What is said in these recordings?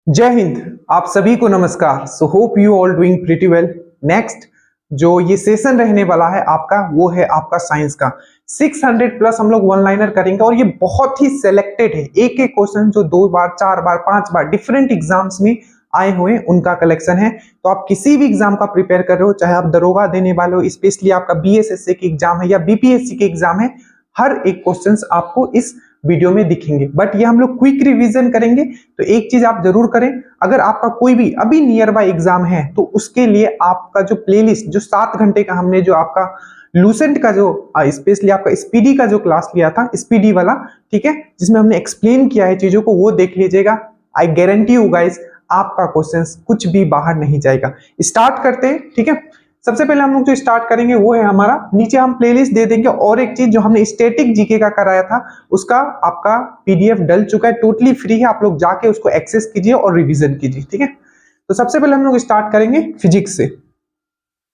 जय हिंद। आप सभी को नमस्कार। So hope you all doing pretty well. Next जो ये सेशन रहने वाला है आपका, वो है आपका साइंस का 600 प्लस हम लोग वन लाइनर करेंगे और ये बहुत ही सिलेक्टेड है। एक एक क्वेश्चन जो 2 बार 4 बार 5 बार डिफरेंट एग्जाम्स में आए हुए हैं उनका कलेक्शन है। तो आप किसी भी एग्जाम का प्रिपेयर कर रहे हो, चाहे आप दरोगा देने वाले हो, स्पेशली आपका बीएसएससी की एग्जाम है या बीपीएससी के एग्जाम है, हर एक क्वेश्चंस आपको इस वीडियो में दिखेंगे। बट ये हम लोग क्विक रिवीजन करेंगे। तो एक चीज आप जरूर करें, अगर आपका कोई भी अभी नियर बाय एग्जाम है तो उसके लिए आपका जो प्लेलिस्ट, जो 7 घंटे का हमने जो आपका लूसेंट का जो स्पेशली आपका स्पीडी का जो क्लास लिया था, स्पीडी वाला, ठीक है, जिसमें हमने एक्सप्लेन किया है चीजों को, वो देख लीजिएगा। आई गारंटी यू गाइस, आपका क्वेश्चन कुछ भी बाहर नहीं जाएगा। स्टार्ट करते हैं, ठीक है। सबसे पहले हम लोग जो स्टार्ट करेंगे वो है हमारा, नीचे हम प्लेलिस्ट दे देंगे। और एक चीज जो हमने स्टैटिक जीके का कराया था उसका आपका पीडीएफ डल चुका है, टोटली फ्री है, आप लोग जाके उसको एक्सेस कीजिए और रिवीजन कीजिए, ठीक है। तो सबसे पहले हम लोग स्टार्ट करेंगे फिजिक्स से,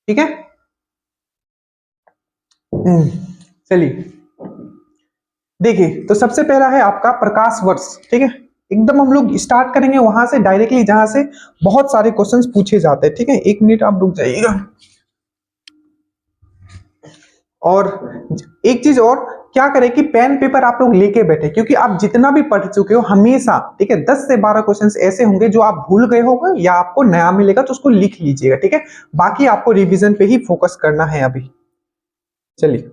ठीक है। चलिए देखिए, तो सबसे पहला है आपका प्रकाश वर्ष, ठीक है। एकदम हम लोग स्टार्ट करेंगे वहां से डायरेक्टली जहां से बहुत सारे क्वेश्चंस पूछे जाते हैं, ठीक है। 1 मिनट आप रुक जाइएगा। और एक चीज और, क्या करें कि पेन पेपर आप लोग लेके बैठे, क्योंकि आप जितना भी पढ़ चुके हो हमेशा, ठीक है, 10 से 12 क्वेश्चंस ऐसे होंगे जो आप भूल गए होगा या आपको नया मिलेगा, तो उसको लिख लीजिएगा, ठीक है। बाकी आपको रिवीजन पे ही फोकस करना है अभी। चलिए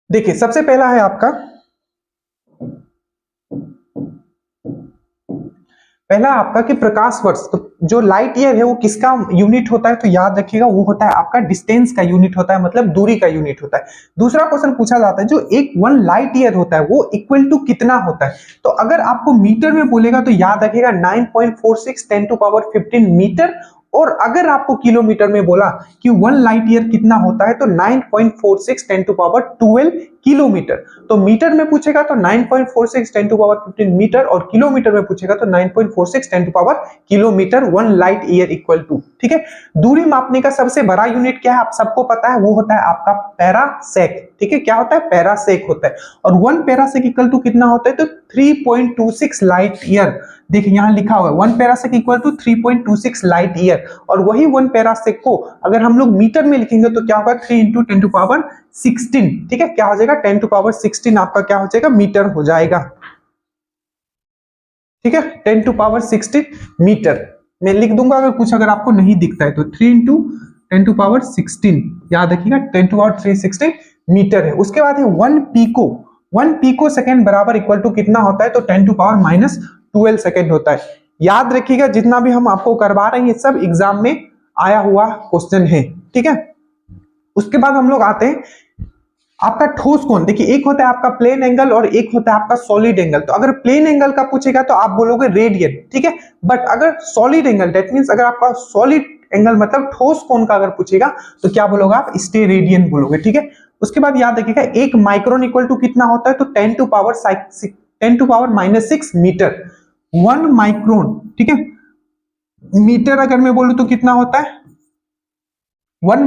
देखिए, सबसे पहला है आपका, पहला आपका कि प्रकाश वर्ष, तो जो लाइट ईयर है वो किसका यूनिट होता है, तो याद रखिएगा वो होता है आपका डिस्टेंस का यूनिट होता है, मतलब दूरी का यूनिट होता है। दूसरा क्वेश्चन पूछा जाता है जो एक 1 लाइट ईयर होता है वो इक्वल टू कितना होता है। तो अगर आपको मीटर में बोलेगा तो याद रखिएगा 9.46 10 टू पावर 15 मीटर। और अगर आपको किलोमीटर में बोला कि 1 लाइट ईयर कितना होता है तो 9.46 10 टू पावर 12 किलोमीटर। तो मीटर में पूछेगा तो 9.46 10 टू पावर 15 मीटर, और किलोमीटर में पूछेगा तो 9.46 10 to power kilometre 1 light year equal to, ठीक है। दूरी मापने का सबसे बड़ा यूनिट क्या है, आप सबको पता है, वो होता है आपका पैरासेक, ठीक है। क्या होता है, पैरासेक होता है। और 1 पैरासेक इक्वल टू कितना होता है, तो 3.26 लाइट ईयर। देखिए यहां लिखा हुआ है 1 पैरासेक इक्वल टू 3.26 लाइट ईयर। और वही 1 पैरासेक को अगर हम लोग मीटर में लिखेंगे तो क्या होगा, 3 इंटू 10 टू पावर 16, ठीक है। क्या हो जाएगा, 10 टू पावर 16 आपका क्या हो जाएगा, मीटर हो जाएगा, ठीक है। 10 टू पावर 16 मीटर मैं लिख दूंगा, अगर कुछ अगर आपको नहीं दिखता है तो 3 इंटू 10 टू पावर 16, याद रखिएगा 10 टू पावर 316 मीटर है। उसके बाद है 1 पीको। 1 पीको सेकेंड बराबर इक्वल टू कितना होता है, तो 10 टू पावर -12 सेकेंड होता है। याद रखिएगा जितना भी हम आपको करवा रहे हैं ये सब एग्जाम में आया हुआ क्वेश्चन है, ठीक है। उसके बाद हम लोग आते हैं आपका ठोस कोण। देखिए एक होता है आपका प्लेन एंगल और एक होता है आपका सॉलिड एंगल। तो अगर प्लेन एंगल का पूछेगा तो आप बोलोगे रेडियन, ठीक है। बट अगर सॉलिड एंगल, दैट मींस अगर आपका सॉलिड एंगल मतलब ठोस कोण का अगर पूछेगा तो क्या बोलोगे आप, स्टेरेडियन बोलोगे, ठीक है। उसके बाद याद रखिएगा 1 माइक्रोन इक्वल टू कितना होता है, तो 10 टू पावर -6 मीटर। 1 माइक्रोन, ठीक है, मीटर अगर मैं बोलूं तो कितना होता है, 1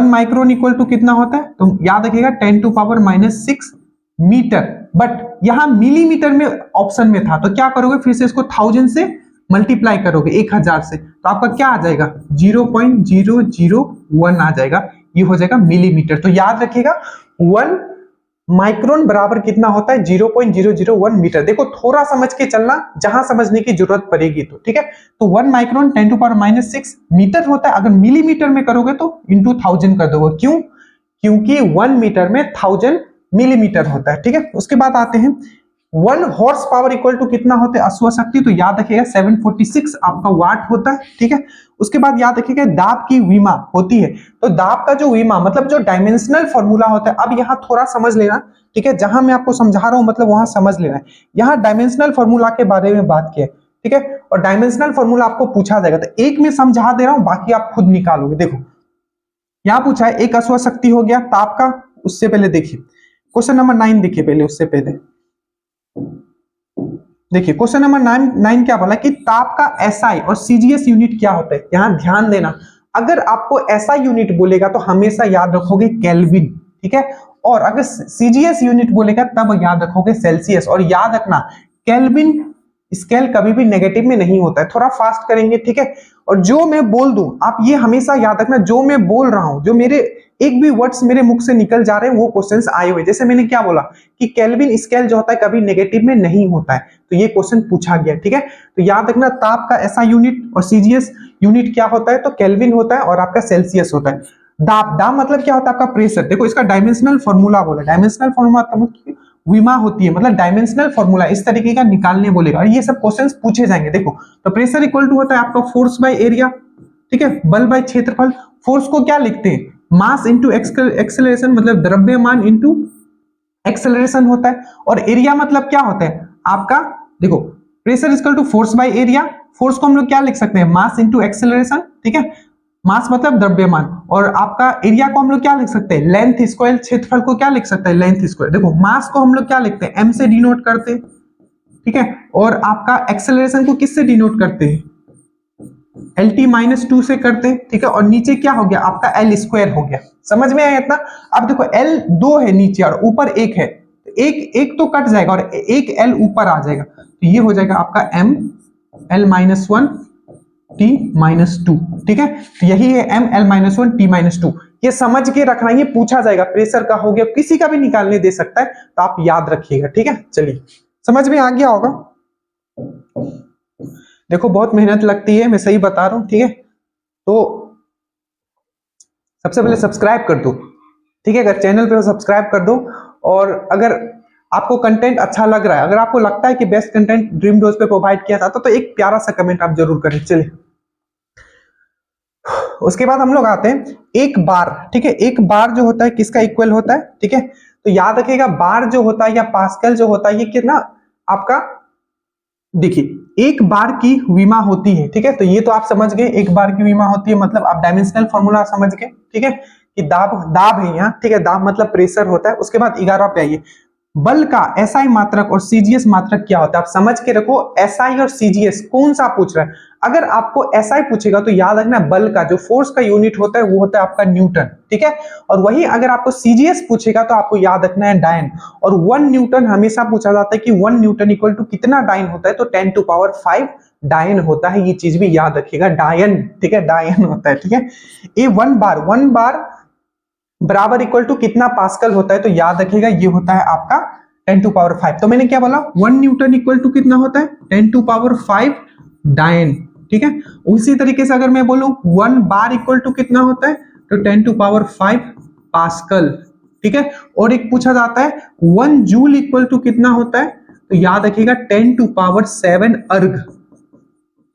माइक्रोन इक्वल टू कितना होता है, तो याद रखिएगा 10 टू पावर -6 मीटर। बट यहां मिलीमीटर में ऑप्शन में था, तो क्या करोगे, फिर से इसको 1000 से मल्टीप्लाई करोगे, 1000 से, तो आपका क्या आ जाएगा, 0.001 आ जाएगा, ये हो जाएगा मिलीमीटर। तो याद रखिएगा 1 माइक्रोन बराबर कितना होता है, 0.001 मीटर। देखो थोड़ा समझ के चलना, जहां समझने की जरूरत पड़ेगी तो, ठीक है। तो 1 माइक्रोन 10 टू पावर -6 मीटर होता है। अगर मिलीमीटर में करोगे तो इंटू 1000 कर दोगे। क्यों, क्योंकि 1 मीटर में 1000 मिलीमीटर होता है, ठीक है। उसके बाद आते हैं 1 हॉर्स पावर इक्वल टू कितना होता है, अश्वशक्ति। तो याद रखिएगा 746 आपका वाट होता है, ठीक है। उसके बाद याद रखिएगा दाब की विमा होती है। तो दाब का जो विमा मतलब जो डायमेंशनल फॉर्मूला होता है, अब यहाँ थोड़ा समझ लेना, ठीक है। जहां मैं आपको समझा रहा हूं मतलब वहां समझ लेना है। यहाँ डायमेंशनल फॉर्मूला के बारे में बात किया, ठीक है। और डायमेंशनल फॉर्मूला आपको पूछा जाएगा, तो एक में समझा दे रहा हूं, बाकी आप खुद निकालोगे। देखो यहां पूछा है एक अश्वशक्ति हो गया ताप का। उससे पहले देखिए क्वेश्चन नंबर 9 देखिए, पहले उससे पहले देखिए क्वेश्चन नंबर 9 क्या बोला कि ताप का एसआई और सीजीएस यूनिट क्या होता है। यहां ध्यान देना, अगर आपको ऐसा यूनिट बोलेगा तो हमेशा याद रखोगे केल्विन, ठीक है। और अगर सीजीएस यूनिट बोलेगा तब याद रखोगे सेल्सियस। और याद रखना केल्विन स्केल कभी भी नेगेटिव में नहीं होता है। थोड़ा फास्ट करेंगे, ठीक है। और जो मैं बोल दूं आप ये हमेशा याद रखना, जो मैं बोल रहा हूं, जो मेरे एक भी वर्ड्स मेरे मुख से निकल जा रहे हैं वो क्वेश्चंस आए हुए। जैसे मैंने क्या बोला कि केल्विन स्केल जो होता है कभी नेगेटिव में नहीं होता है, तो ये क्वेश्चन पूछा गया, ठीक है। तो याद रखना ताप का ऐसा यूनिट और सीजीएस यूनिट क्या होता है, तो केल्विन होता है और आपका सेल्सियस होता है। दाब, दाब मतलब क्या होता है आपका प्रेशर। देखो इसका डायमेंशनल फॉर्मूला बोला, डायमेंशनल फॉर्मूला मतलब विमा होती है, मतलब डायमेंशनल फॉर्मूला इस तरीके का निकालने बोलेगा और ये सब क्वेश्चंस पूछे जाएंगे। देखो तो प्रेशर इक्वल टू होता है आपका फोर्स बाय एरिया, ठीक है, बल बाय क्षेत्रफल। फोर्स को क्या लिखते हैं, मास इंटू एक्सेलरेशन, मतलब द्रव्यमान इंटू एक्सेलरेशन होता है। और एरिया मतलब क्या होता है आपका, देखो pressure equal to force by area, force को हम लोग क्या लिख सकते हैं, मास इंटू एक्सेलरेशन, ठीक है, मास मतलब द्रव्यमान। और आपका एरिया को हम लोग क्या लिख सकते हैं, लेंथ स्क्वायर, क्षेत्रफल को क्या लिख सकते हैं, लेंथ स्क्वायर। देखो मास को हम लोग क्या लिखते हैं, एम से डिनोट करते हैं, ठीक है। और आपका एक्सेलरेशन को किससे डिनोट करते हैं, LT-2 से करते हैं, ठीक है। और नीचे क्या हो गया आपका एल स्क्वायर हो गया। समझ में आया इतना। अब देखो एल 2 है नीचे और ऊपर 1 है, एक एक तो कट जाएगा और एक एल ऊपर आ जाएगा, तो ये हो जाएगा आपका m L-1 T-2, ठीक है। तो यही है m L-1 T-2। ये समझ के रखना, ये पूछा जाएगा, प्रेशर का हो गया, किसी का भी निकालने दे सकता है, तो आप याद रखिएगा, ठीक है। चलिए समझ में आ गया होगा। देखो बहुत मेहनत लगती है, मैं सही बता रहा हूं, ठीक है। तो सबसे पहले सब्सक्राइब कर दो, ठीक है, अगर चैनल पे हो सब्सक्राइब कर दो। और अगर आपको कंटेंट अच्छा लग रहा है, अगर आपको लगता है कि बेस्ट कंटेंट ड्रीम डोज पे प्रोवाइड किया जाता, तो एक प्यारा सा कमेंट आप जरूर करें। चलिए उसके बाद हम लोग आते हैं एक बार, ठीक है। एक बार जो होता है किसका इक्वल होता है, ठीक है। तो याद रखिएगा बार जो होता है या पास्कल जो होता है ये कितना आपका, देखिए एक बार की विमा होती है, ठीक है। तो ये तो आप समझ गए, एक बार की विमा होती है, मतलब आप डायमेंशनल फॉर्मूला समझ गए, ठीक है, कि दाब, दाब है यहाँ, ठीक है, दाब मतलब प्रेशर होता है। उसके बाद 11 पे आइए, बल का एसआई मात्रक और सीजीएस मात्रक क्या होता है, आप समझ के रखो। एसआई और सीजीएस कौन सा पूछ रहा है, अगर आपको एसआई पूछेगा तो याद रखना बल का जो फोर्स का यूनिट होता है वो होता है आपका न्यूटन, ठीक है। और वही अगर आपको सीजीएस पूछेगा तो आपको याद रखना है डायन। और 1 न्यूटन हमेशा पूछा जाता है कि 1 न्यूटन इक्वल टू कितना डायन होता है, तो 10⁵ डायन होता है, ये चीज भी याद रखिएगा, डायन, ठीक है, डायन होता है, ठीक है। ये 1 बार बराबर इक्वल टू कितना पास्कल होता है, तो याद रखिएगा ये होता है आपका 10⁵। तो मैंने क्या बोला, 1 न्यूटन इक्वल टू कितना होता है, 10⁵ डायन, ठीक है। उसी तरीके से अगर मैं बोलूं 1 बार इक्वल टू कितना होता है, तो 10⁵ पास्कल, ठीक है। और एक पूछा जाता है 1 जूल इक्वल टू कितना होता है, तो याद रखिएगा 10⁷ अर्ग,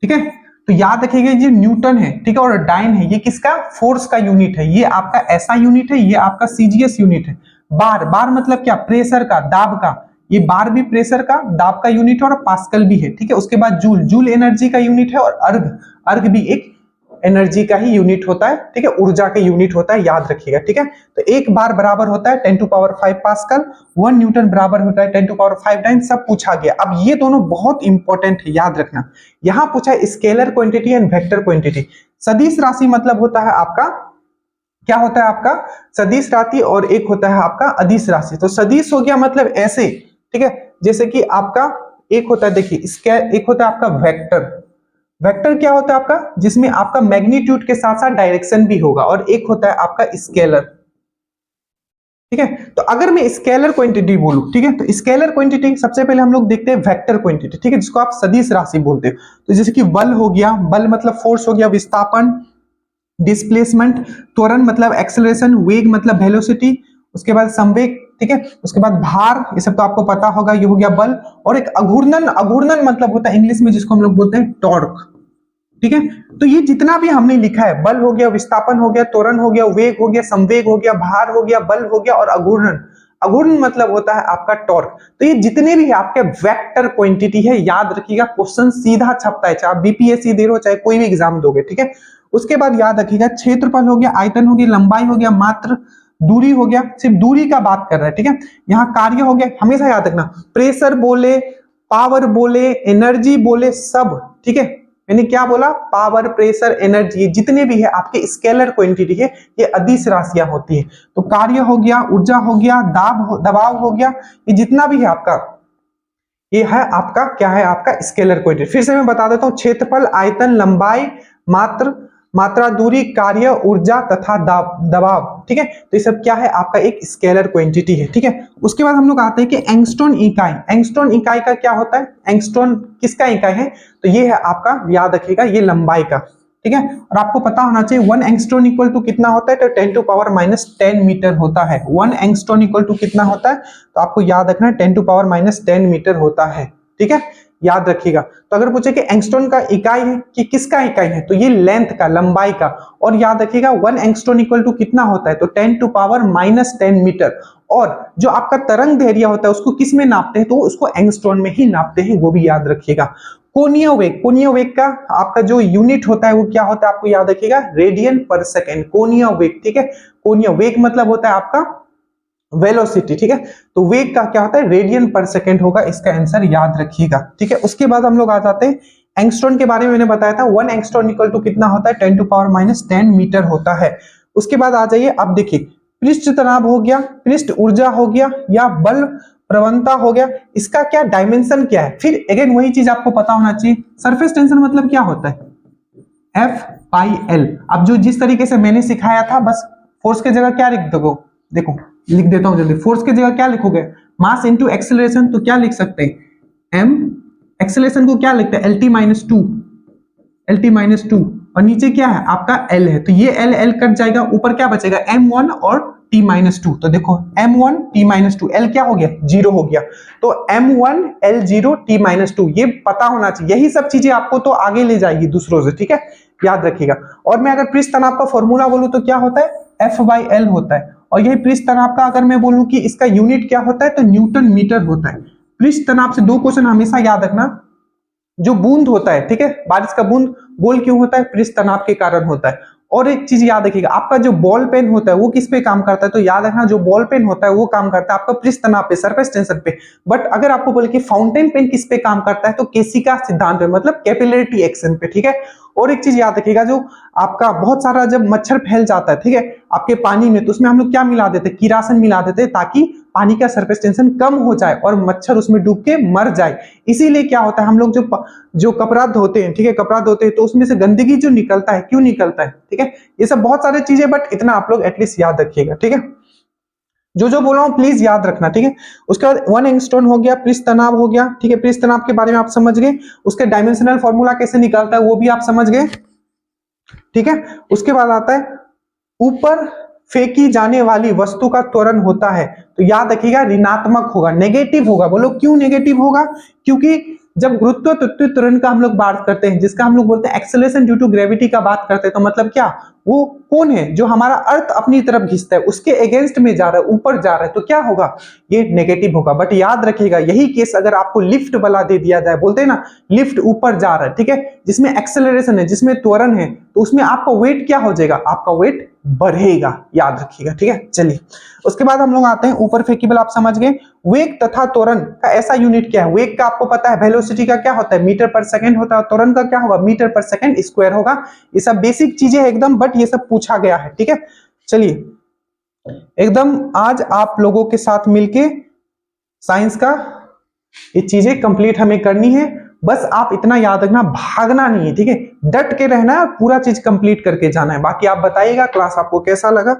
ठीक है। तो याद रखिएगा ये न्यूटन है, ठीक है, और डायन है, ये किसका, फोर्स का यूनिट है, ये आपका ऐसा यूनिट है, ये आपका सीजीएस यूनिट है। बार, बार मतलब क्या, प्रेशर का, दाब का, ये बार भी प्रेशर का, दाब का यूनिट है और पास्कल भी है, ठीक है। उसके बाद जूल, जूल एनर्जी का यूनिट है और अर्ग, अर्ग भी एक एनर्जी का ही यूनिट होता है, ठीक है, ऊर्जा का यूनिट होता है, याद रखिएगा, ठीक है। तो एक बार बराबर होता है 10⁵ पास्कल, 1 न्यूटन बराबर होता है 10⁵ डायन, सब पूछा गया। अब ये दोनों बहुत इंपॉर्टेंट है, याद रखना। यहां पूछा है scalar quantity and vector quantity. सदिश राशि मतलब होता है आपका, क्या होता है आपका, सदिश राशि, और एक होता है आपका अदिश राशि। तो सदिश हो गया मतलब ऐसे, ठीक है, जैसे कि आपका एक होता है, देखिए स्केल, एक होता है आपका वेक्टर। वेक्टर क्या होता है आपका, जिसमें आपका मैग्नीट्यूड के साथ साथ डायरेक्शन भी होगा, और एक होता है आपका स्केलर, ठीक है। तो अगर मैं स्केलर क्वांटिटी बोलूं, ठीक है, तो स्केलर क्वांटिटी सबसे पहले हम लोग देखते हैं वेक्टर क्वांटिटी, ठीक है, जिसको आप सदिश राशि बोलते हो। तो जैसे कि बल हो गया, बल मतलब फोर्स हो गया, विस्थापन डिस्प्लेसमेंट, त्वरण मतलब एक्सेलरेशन, वेग मतलब वेलोसिटी, उसके बाद संवेग, ठीक है, उसके बाद भार, ये सब तो आपको पता होगा, ये हो गया बल। और एक अघूर्णन, अघूर्णन मतलब होता है इंग्लिश में जिसको हम लोग बोलते हैं टॉर्क, ठीक है। तो ये जितना भी हमने लिखा है, बल हो गया, विस्थापन हो गया, त्वरण हो गया, वेग हो गया, संवेग हो गया, भार हो गया, बल हो गया, और अघूर्णन, अघूर्णन मतलब होता है आपका टॉर्क। तो ये जितने भी है आपके वेक्टर क्वांटिटी है, याद रखिएगा, क्वेश्चन सीधा छपता है, चाहे आप बीपीएससी दे रहे हो, चाहे कोई भी एग्जाम दोगे, ठीक है। उसके बाद याद रखिएगा क्षेत्रफल हो गया, आयतन हो गया, लंबाई हो गया, मात्र, दूरी हो गया, सिर्फ दूरी का बात कर रहा है, ठीक है। यहाँ कार्य हो गया, हमेशा याद रखना, प्रेशर बोले, पावर बोले, एनर्जी बोले, सब, ठीक है। मैंने क्या बोला, पावर, प्रेशर, एनर्जी, जितने भी है आपके स्केलर क्वांटिटी है, ये अदिश राशियां होती है। तो कार्य हो गया, ऊर्जा हो गया, दबाव हो गया, ये जितना भी है आपका ये है आपका क्या है, आपका स्केलर क्वांटिटी। फिर से मैं बता देता हूँ, क्षेत्रफल, आयतन, लंबाई, मात्रा, दूरी, कार्य, ऊर्जा तथा दबाव। ठीक है, तो ये सब क्या है, आपका एक स्केलर क्वांटिटी है। ठीक है, उसके बाद हम लोग आते हैं कि एंगस्ट्रॉन इकाई। एंगस्ट्रॉन इकाई का क्या होता है, एंगस्ट्रॉन किसका इकाई है, तो ये है आपका, याद रखिएगा, ये लंबाई का। ठीक है, और आपको पता होना चाहिए 1 एंगस्ट्रॉन इक्वल टू कितना होता है, तो 10⁻⁻10 मीटर होता है। 1 एंगस्ट्रॉन इक्वल टू कितना होता है, तो आपको याद रखना है 10⁻10 मीटर होता है। ठीक है, याद रखिएगा। तो अगर पूछे कि एंगस्ट्रॉन का इकाई है कि किसका इकाई है, तो ये लेंथ का, लंबाई का। और याद रखिएगा 1 एंगस्ट्रॉन इक्वल टू कितना होता है, तो 10⁻10 मीटर। और जो आपका तरंग दैर्ध्य होता है उसको किस में नापते हैं, तो उसको एंगस्ट्रॉन में ही नापते हैं, वो भी याद रखिएगा। कोणीय वेग, कोणीय वेग का आपका जो यूनिट होता है वो क्या होता है, आपको याद रखिएगा, रेडियन पर सेकेंड, कोणीय वेग। ठीक है, कोणीय वेग मतलब होता है आपका वेलोसिटी। ठीक है, तो वेग का क्या होता है, रेडियन पर सेकेंड होगा, इसका आंसर याद रखिएगा। ठीक है, उसके बाद हम लोग आ जाते हैं एंगस्ट्रॉन के बारे में। मैंने बताया था 1 एंगस्ट्रॉन इक्वल टू कितना होता है, 10⁻10 मीटर होता है। उसके बाद आ जाइए, अब देखिए, पृष्ठ तनाव हो गया, पृष्ठ ऊर्जा हो गया, या बल प्रवणता हो गया, इसका क्या डायमेंशन क्या है। फिर अगेन वही चीज आपको पता होना चाहिए, सरफेस टेंशन मतलब क्या होता है, F/L। अब जो जिस तरीके से मैंने सिखाया था, बस फोर्स की जगह क्या लिख दोगे, देखो लिख देता हूं जल्दी। फोर्स की जगह क्या लिखोगे, मास इंटू एक्सेलरेशन, तो क्या लिख सकते हैं, m। एक्सेलरेशन को क्या लिखते हैं, LT-2, LT-2। और नीचे क्या है आपका L है, तो ये L कट जाएगा, ऊपर क्या बचेगा, M1 और T-2। तो देखो M1 T-2, L क्या हो गया, 0 हो गया। तो M1 L0 T-2, ये पता होना चाहिए। यही सब चीजें आपको तो आगे ले जाएगी दूसरों से। ठीक है, याद रखिएगा। और मैं अगर पृष्ठ तनाव का फॉर्मूला बोलूं तो क्या होता है, F/L होता है। और यही पृष्ठ तनाव का अगर मैं बोलूं कि इसका यूनिट क्या होता है, तो न्यूटन मीटर होता है। पृष्ठ तनाव से 2 क्वेश्चन हमेशा याद रखना। जो बूंद होता है, ठीक है, बारिश का बूंद गोल क्यों होता है, पृष्ठ तनाव के कारण होता है। और एक चीज याद रखिएगा, आपका जो बॉल पेन होता है वो किस पे काम करता है, तो याद रखना, जो बॉल पेन होता है वो काम करता है आपका पृष्ठ तनाव पे, सरफेस टेंशन पे। बट अगर आपको बोले कि फाउंटेन पेन किस पे काम करता है, तो केसिका सिद्धांत पे, मतलब कैपिलरिटी एक्शन पे। ठीक है, और एक चीज याद रखिएगा, जो आपका बहुत सारा जब मच्छर फैल जाता है, ठीक है, आपके पानी में, तो उसमें हम लोग क्या मिला देते, किरासन मिला देते, ताकि पानी का सरफेस टेंशन कम हो जाए और मच्छर उसमें डूब के मर जाए। इसीलिए क्या होता है, हम लोग जो कपड़ा धोते हैं, ठीक है, कपड़ा धोते हैं, तो उसमें से गंदगी जो निकलता है, क्यों निकलता है। ठीक है, ये सब बहुत सारी चीजें, बट इतना आप लोग एटलीस्ट याद रखिएगा। ठीक है, जो बोल रहा हूं प्लीज याद रखना। ठीक है, उसके बाद 1 एंगस्ट्रॉन हो गया, पृष्ठ तनाव हो गया। ठीक है, पृष्ठ तनाव के बारे में आप समझ गए, उसके डायमेंशनल फॉर्मूला कैसे निकलता है वो भी आप समझ गए। ठीक है, उसके बाद आता है ऊपर फेंकी जाने वाली वस्तु का त्वरण होता है, तो याद रखिएगा ऋणात्मक होगा, नेगेटिव होगा। बोलो क्यों नेगेटिव होगा, क्योंकि जब गुरुत्वाकर्षण त्वरण का हम लोग बात करते हैं, जिसका हम लोग बोलते हैं एक्सेलरेशन ड्यू टू ग्रेविटी का बात करते हैं, तो मतलब क्या, वो कौन है जो हमारा अर्थ अपनी तरफ खींचता है, उसके अगेंस्ट में जा रहा है, ऊपर जा रहा है, तो क्या होगा, ये नेगेटिव होगा। बट याद रखिएगा, यही केस अगर आपको लिफ्ट वाला दे दिया जाए, बोलते हैं ना लिफ्ट ऊपर जा रहा है, ठीक है, जिसमें एक्सेलरेशन है, जिसमें त्वरण है, तो उसमें आपका वेट क्या हो जाएगा, आपका वेट बढ़ेगा, याद रखिएगा। ठीक है, चलिए उसके बाद हम लोग आते हैं ऊपर फेंकेबल, आप समझ गए। वेग तथा त्वरण का ऐसा यूनिट क्या है, वेग का आपको पता है, वेलोसिटी का क्या होता है, मीटर पर सेकंड होता है, त्वरण का क्या होगा, मीटर पर सेकंड स्क्वायर होगा। ये सब बेसिक चीजें एकदम, बट ये सब पूछा गया है। ठीक है, चलिए एकदम आज आप लोगों के साथ मिलके साइंस का ये चीजें कंप्लीट हमें करनी है। बस आप इतना याद रखना, भागना नहीं है, ठीक है, डट के रहना है, पूरा चीज कंप्लीट करके जाना है। बाकी आप बताइएगा क्लास आपको कैसा लगा।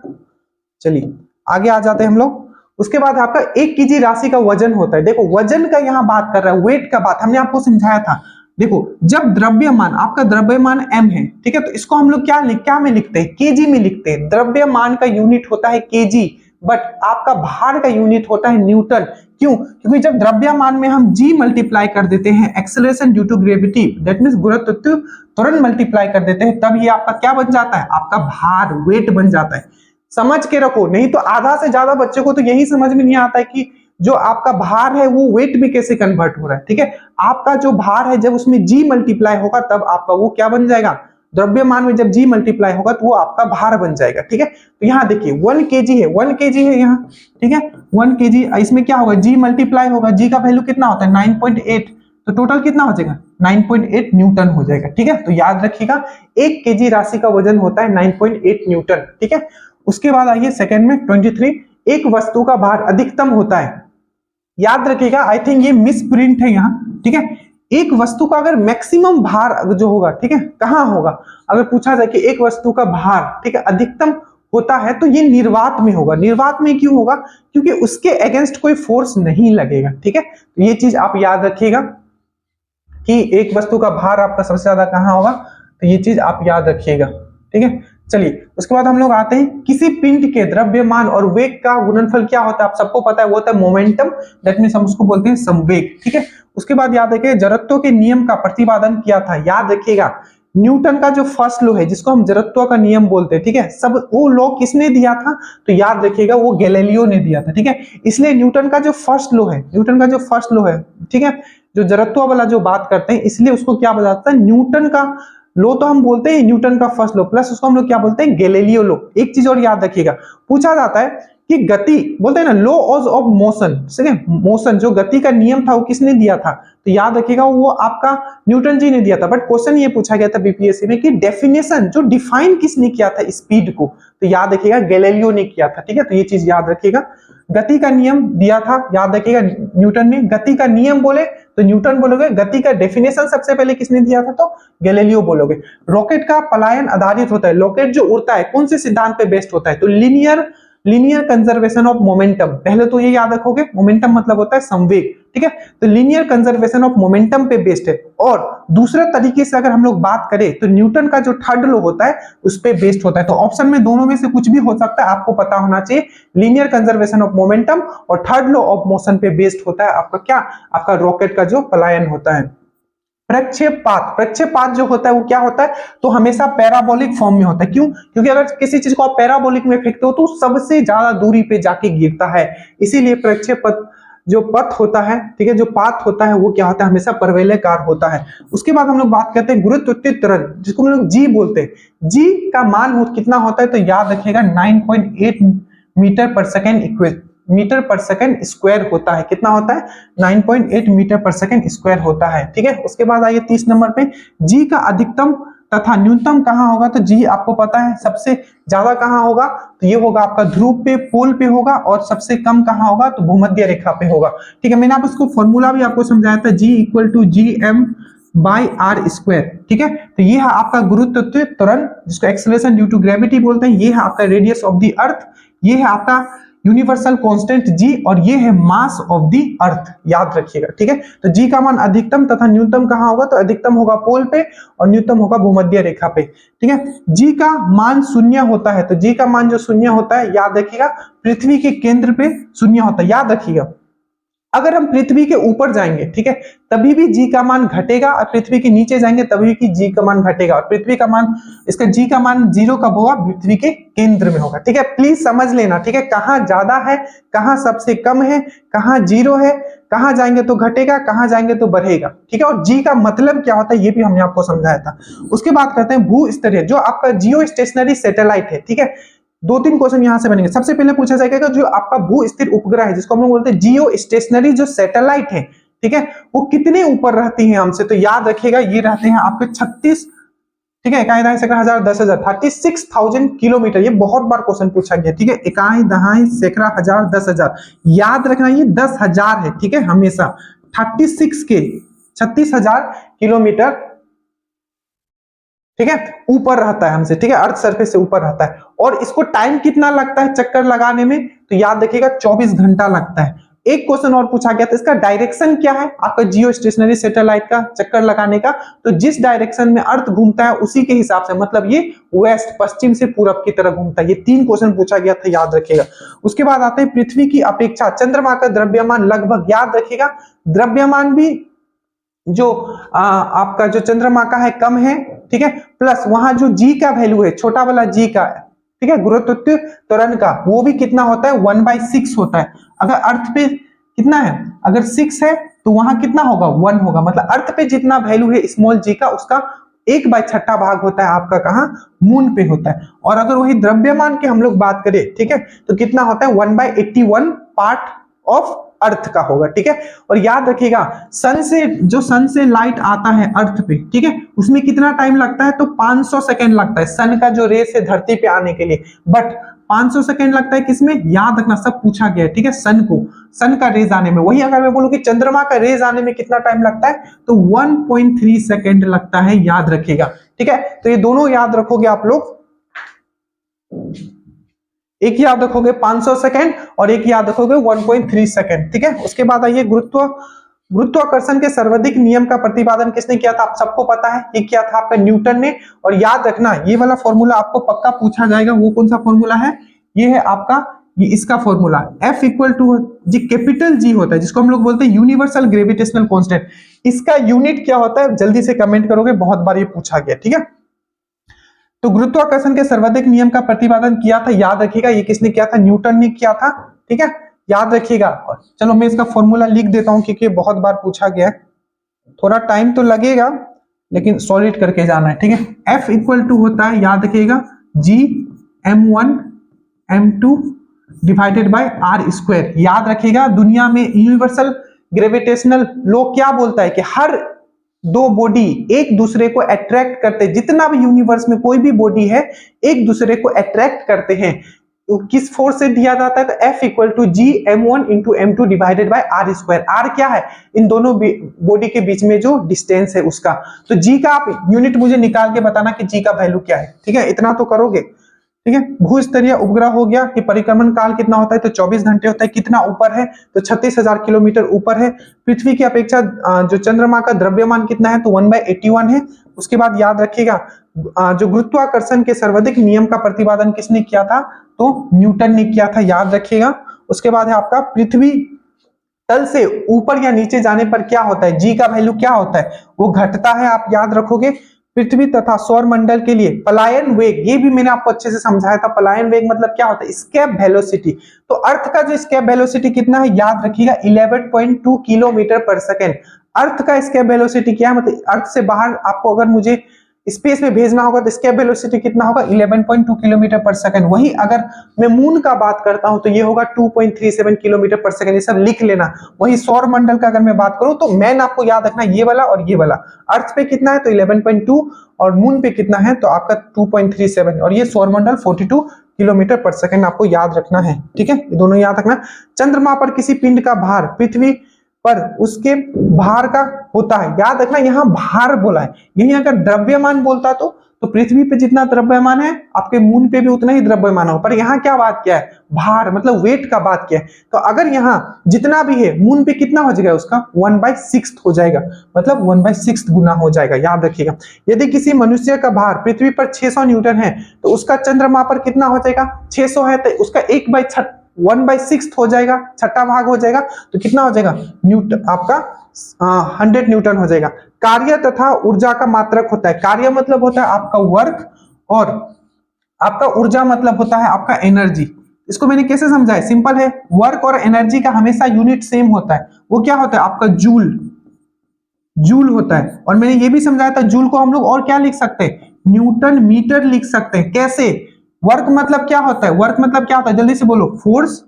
चलिए आगे आ जाते हैं हम लोग। उसके बाद आपका 1 केजी राशि का वजन होता है। देखो वजन का यहाँ बात कर रहा है, वेट का बात हमने आपको समझाया था। देखो जब द्रव्यमान, आपका द्रव्यमान m है, ठीक है, तो इसको हम लोग क्या में लिखते हैं, केजी में लिखते हैं। द्रव्यमान का यूनिट होता है केजी, बट आपका भार का यूनिट होता है न्यूटन। क्यों, क्योंकि जब द्रव्यमान में हम g मल्टीप्लाई कर देते हैं, acceleration due to gravity, that means गुरुत्वाकर्षण त्वरण मल्टीप्लाई कर देते हैं, तब ये आपका क्या बन जाता है, आपका भार, वेट बन जाता है। समझ के रखो, नहीं तो आधा से ज्यादा बच्चे को तो यही समझ में नहीं आता है कि जो आपका भार है वो वेट में कैसे कन्वर्ट हो रहा है। ठीक है, आपका जो भार है जब उसमें g मल्टीप्लाई होगा तब आपका वो क्या बन जाएगा, द्रव्यमान में जब g मल्टीप्लाई होगा तो वो आपका भार बन जाएगा। ठीक है, तो यहाँ देखिए 1 kg है, 1 kg है यहाँ, ठीक है, 1 kg, इसमें क्या होगा, g मल्टीप्लाई होगा, g का वैल्यू कितना होता है 9.8, तो टोटल कितना हो जाएगा 9.8 न्यूटन हो जाएगा। ठीक है, तो याद रखिएगा 1 kg राशि का वजन होता है 9.8 न्यूटन। ठीक है, उसके बाद आइए सेकंड में 23, एक वस्तु का भार अधिकतम होता है याद रखिएगा, आई थिंक ये मिस प्रिंट है यहाँ, ठीक है। एक वस्तु का अगर मैक्सिमम भार जो होगा, ठीक है, कहाँ होगा, अगर पूछा जाए कि एक वस्तु का भार, ठीक है, अधिकतम होता है तो ये निर्वात में होगा। निर्वात में क्यों होगा? क्योंकि उसके अगेंस्ट कोई फोर्स नहीं लगेगा, ठीक है। तो ये चीज आप याद रखिएगा कि एक वस्तु का भार आपका सबसे ज्यादा कहाँ होगा, तो ये चीज आप याद रखिएगा, ठीक है। चलिए उसके बाद हम लोग आते हैं किसी पिंड के द्रव्यमान और वेग का गुणनफल क्या होता है, आप सबको पता है वो होता है मोमेंटम, दैट मींस हम उसको बोलते हैं संवेग, ठीक है। उसके बाद याद रखिए जड़त्व के नियम का प्रतिपादन किया था, याद रखिएगा न्यूटन का जो फर्स्ट लॉ है जिसको हम जड़त्व का नियम बोलते हैं, ठीक है, सब वो लॉ किसने दिया था, तो याद रखिएगा वो गैलीलियो ने दिया था, ठीक है। इसलिए न्यूटन का जो फर्स्ट लॉ है, न्यूटन का जो फर्स्ट लॉ है, ठीक है, जो जड़त्व वाला जो बात करते हैं, इसलिए उसको क्या बोला जाता है, न्यूटन का लो तो हम बोलते हैं न्यूटन का फर्स्ट लो, प्लस उसको हम लोग क्या बोलते हैं, गैलीलियो लो। एक चीज और याद रखिएगा, पूछा जाता है कि गति बोलते हैं ना, लॉज ऑफ मोशन, ठीक है, मोशन जो गति का नियम था वो किसने दिया था, तो याद रखिएगा वो आपका न्यूटन जी ने दिया था। बट क्वेश्चन ये पूछा गया था बीपीएससी में कि डेफिनेशन जो डिफाइन किसने किया था स्पीड को, तो याद रखिएगा गैलीलियो ने किया था, ठीक है। तो ये चीज याद रखिएगा, गति का नियम दिया था, याद रखिएगा न्यूटन ने। गति का नियम बोले तो न्यूटन बोलोगे, गति का डेफिनेशन सबसे पहले किसने दिया था, तो गैलीलियो बोलोगे। रॉकेट का पलायन आधारित होता है, रॉकेट जो उड़ता है कौन से सिद्धांत पे बेस्ड होता है, तो लीनियर कंजर्वेशन ऑफ मोमेंटम, पहले तो ये याद रखोगे, मोमेंटम मतलब होता है संवेग, ठीक है, तो लीनियर कंजर्वेशन ऑफ मोमेंटम पे बेस्ड है। और दूसरे तरीके से अगर हम लोग बात करें तो न्यूटन का जो थर्ड लॉ होता है उस पे बेस्ड होता है। तो ऑप्शन में दोनों में से कुछ भी हो सकता है, आपको पता होना चाहिए लीनियर कंजर्वेशन ऑफ मोमेंटम और थर्ड लॉ ऑफ मोशन पे बेस्ड होता है आपका क्या, आपका रॉकेट का जो पलायन होता है। प्रक्षेपपात, प्रक्षेपपात जो होता है वो क्या होता है, तो हमेशा पैराबोलिक फॉर्म में होता है। क्यों? क्योंकि अगर किसी चीज को आप पैराबोलिक में फेंकते हो तो सबसे ज्यादा दूरी पे जाके गिरता है, इसीलिए प्रक्षेपपथ जो पथ होता है, ठीक है, जो पाथ होता है वो क्या होता है, हमेशा परवलयाकार होता है। उसके बाद हम लोग बात करते हैं गुरुत्वाकर्षण त्वरण, जिसको हम लोग जी बोलते हैं। जी का मान कितना होता है, तो याद रखिएगा 9.8 मीटर पर सेकेंड मीटर पर सेकंड स्क्वायर होता है। कितना होता है, 9.8 मीटर पर सेकंड स्क्वायर होता है, ठीक है। उसके बाद आइए 30 नंबर पे, जी का अधिकतम तथा न्यूनतम कहाँ होगा, तो जी आपको पता है सबसे ज्यादा कहाँ होगा, तो ये होगा आपका ध्रुव पे, पोल पे होगा, और सबसे कम कहाँ होगा, तो भूमध्य रेखा पे होगा, ठीक है। मैंने आप इसको फॉर्मूला भी आपको समझाया था, G equal to G M by R square, ठीक है। तो ये है आपका गुरुत्वाकर्षण त्वरण, जिसको एक्सेलरेशन ड्यू टू ग्रेविटी बोलते हैं। ये है आपका रेडियस ऑफ द अर्थ, ये है आपका यूनिवर्सल कांस्टेंट जी, और ये है मास ऑफ द अर्थ, याद रखिएगा, ठीक है। तो जी का मान अधिकतम तथा न्यूनतम कहाँ होगा, तो अधिकतम होगा पोल पे और न्यूनतम होगा भूमध्य रेखा पे, ठीक है। जी का मान शून्य होता है, तो जी का मान जो शून्य होता है, याद रखिएगा पृथ्वी के केंद्र पे शून्य होता है, याद रखिएगा। अगर हम पृथ्वी के ऊपर जाएंगे, ठीक है, तभी भी जी का मान घटेगा, और पृथ्वी के नीचे जाएंगे तभी भी जी का मान घटेगा, और पृथ्वी का मान, इसका जी का मान जीरो कब होगा, पृथ्वी के केंद्र में होगा, ठीक है। प्लीज समझ लेना, ठीक है, कहां ज्यादा है, कहां सबसे कम है, कहां जीरो है, कहां जाएंगे तो घटेगा, कहां जाएंगे तो बढ़ेगा, ठीक है। और जी का मतलब क्या होता है ये भी हमने आपको समझाया था। उसके बाद करते हैं भू स्तरीय, जो आपका जियो स्टेशनरी सैटेलाइट है, ठीक है। 2-3 क्वेश्चन यहां से बनेंगे। सबसे पहले पूछा जाएगा जो आपका भू स्थिर उपग्रह है, जिसको हम लोग बोलते हैं जियो स्टेशनरी जो सैटेलाइट है, ठीक है, वो कितने ऊपर रहती हैं हमसे, तो याद रखिएगा ये रहते हैं आपके 36, ठीक है, इकाई दहाई सैकड़ा हजार 10,000, 36,000 किलोमीटर। ये बहुत बार क्वेश्चन पूछा गया, ठीक है, इकाई दहाई सैकड़ा हजार 10,000, याद रखना ये 10,000 है, ठीक है, हमेशा 36 के 36,000 किलोमीटर, ठीक है, ऊपर रहता है हमसे, ठीक है, अर्थ सरफेस से ऊपर रहता है। और इसको टाइम कितना लगता है चक्कर लगाने में, तो याद रखिएगा 24 घंटा लगता है। एक क्वेश्चन और पूछा गया था, इसका डायरेक्शन क्या है आपका जियो स्टेशनरी सैटेलाइट का चक्कर लगाने का, तो जिस डायरेक्शन में अर्थ घूमता है उसी के हिसाब से, मतलब ये वेस्ट पश्चिम से पूरब की तरफ घूमता है। ये 3 क्वेश्चन पूछा गया था, याद रखिएगा। उसके बाद आते हैं पृथ्वी की अपेक्षा चंद्रमा का द्रव्यमान लगभग, याद रखिएगा द्रव्यमान भी जो आपका जो चंद्रमा का है कम है, ठीक है, प्लस वहां जो जी का वैल्यू है, छोटा वाला जी का, ठीक है, गुरुत्वाकर्षण त्वरण का, वो भी कितना होता है 1/6 होता है। अगर अर्थ पे कितना है, अगर 6 है तो वहां कितना होगा 1 होगा, मतलब अर्थ पे जितना वैल्यू है स्मॉल जी का, उसका 1/6 भाग होता है आपका कहां, मून पे होता है। और अगर वही द्रव्यमान की हम लोग बात करें, ठीक है, तो कितना होता है 1/81 पार्ट ऑफ अर्थ का होगा, ठीक है। और याद रखिएगा सन से लाइट आता है अर्थ पे, ठीक है, उसमें कितना टाइम लगता है, तो 500 सेकेंड लगता है सन का जो रेस है धरती पे आने के लिए। बट 500 सेकेंड लगता है किसमें, याद रखना सब पूछा गया है, ठीक है, सन को। सन का रेज आने में, वही अगर मैं बोलूं कि चंद्रमा का रेज आने में कितना टाइम लगता है तो 1.3 सेकेंड लगता है, याद रखिएगा। ठीक है, तो ये दोनों याद रखोगे आप लोग, एक याद रखोगे 500 सेकेंड और एक याद रखोगे 1.3 सेकेंड। ठीक है, उसके बाद आइए गुरुत्वाकर्षण के सर्वाधिक नियम का प्रतिपादन किसने किया था? आप सबको पता है, ये किया था आपका न्यूटन ने। और याद रखना ये वाला फॉर्मूला आपको पक्का पूछा जाएगा, वो कौन सा फॉर्मूला है? ये है आपका, ये इसका formula F equal to G capital G होता है, जिसको हम लोग बोलते हैं यूनिवर्सल ग्रेविटेशनल कांस्टेंट। इसका यूनिट क्या होता है जल्दी से कमेंट करोगे, बहुत बार ये पूछा गया। ठीक है, तो गुरुत्वाकर्षण के सर्वाधिक नियम का प्रतिपादन किया था, याद रखिएगा, ये किसने किया था? न्यूटन ने किया था। ठीक है, याद रखिएगा। चलो मैं इसका फॉर्मूला लिख देता हूं क्योंकि बहुत बार पूछा गया है, थोड़ा टाइम तो लगेगा लेकिन सॉलिड करके जाना है। ठीक है, F इक्वल टू होता है, याद रखिएगा, G m1 m2 divided by r square. याद रखिएगा, दुनिया में यूनिवर्सल ग्रेविटेशनल लॉ क्या बोलता है कि हर दो बॉडी एक दूसरे को अट्रैक्ट करते हैं, जितना भी यूनिवर्स में कोई भी बॉडी है एक दूसरे को अट्रैक्ट करते हैं। तो किस फोर्स से दिया जाता है? तो F equal to G m1 into m2 divided by r square. r क्या है? इन दोनों बॉडी के बीच में जो डिस्टेंस है उसका। तो G का आप यूनिट मुझे निकाल के बताना कि G का वैल्यू क्या है। ठीक है, इतना तो करोगे। ठीक है, भूस्तरीय उपग्रह हो गया कि परिक्रमण काल कितना होता है? तो 24 घंटे होता है। कितना ऊपर है? तो 36,000 किलोमीटर ऊपर है। पृथ्वी की अपेक्षा जो चंद्रमा का द्रव्यमान कितना है? तो 1/81 है। उसके बाद याद रखिएगा, जो गुरुत्वाकर्षण के सर्वाधिक नियम का प्रतिपादन किसने किया था? तो न्यूटन ने किया था, याद रखिएगा। उसके बाद है आपका, पृथ्वी तल से ऊपर या नीचे जाने पर क्या होता है? जी का वैल्यू क्या होता है? वो घटता है, आप याद रखोगे। पृथ्वी तथा सौर मंडल के लिए पलायन वेग, ये भी मैंने आपको अच्छे से समझाया था। पलायन वेग मतलब क्या होता है? Escape velocity. तो अर्थ का जो एस्केप वेलोसिटी कितना है? याद रखिएगा, 11.2 किलोमीटर पर सेकेंड। अर्थ का एस्केप वेलोसिटी क्या है? मतलब अर्थ से बाहर आपको अगर मुझे स्पेस में भेजना होगा तो एस्केप वेलोसिटी कितना होगा? 11.2 किलोमीटर पर सेकंड। वही अगर मैं मून का बात करता हूं तो ये होगा 2.37 किलोमीटर पर सेकंड। ये सब लिख लेना। वही सौर मंडल का अगर मैं बात करूं तो मैन आपको याद रखना ये वाला और ये वाला। अर्थ पे कितना है? तो 11.2 और मून पे कितना है? तो आपका 2.37 और ये सौर मंडल 42 किलोमीटर पर सेकंड आपको याद रखना है। ठीक है, ये दोनों याद रखना। चंद्रमा पर किसी पिंड का भार पृथ्वी पर उसके भार का होता है, याद रखना, यहां भार बोला है। यही अगर द्रव्यमान बोलता तो पृथ्वी पे जितना द्रव्यमान है आपके मून पे भी उतना ही द्रव्यमान हो, पर यहां क्या बात किया है? भार मतलब वेट का बात किया है। तो अगर यहां जितना भी है मून पे कितना हो जाएगा? उसका 1/6 हो जाएगा, मतलब 1/6 गुना हो जाएगा, याद रखिएगा। यदि किसी मनुष्य का भार पृथ्वी पर 600 न्यूटन है तो उसका चंद्रमा पर कितना हो जाएगा? 600 है तो उसका 1/6 हो जाएगा, छठा भाग हो जाएगा। तो कितना हो जाएगा? न्यूटन आपका 100 न्यूटन हो जाएगा। कार्य तथा ऊर्जा का मात्रक होता है। कार्य मतलब होता है आपका वर्क और आपका ऊर्जा मतलब होता है आपका एनर्जी। इसको मैंने कैसे समझाया? सिंपल है, वर्क और एनर्जी का हमेशा यूनिट सेम होता है। वो क्या होता है? आपका जूल, जूल होता है। और मैंने ये भी समझाया था जूल को हम लोग और क्या लिख सकते हैं? न्यूटन मीटर लिख सकते हैं। कैसे? वर्क मतलब क्या होता है? वर्क मतलब क्या होता है? जल्दी से बोलो। Force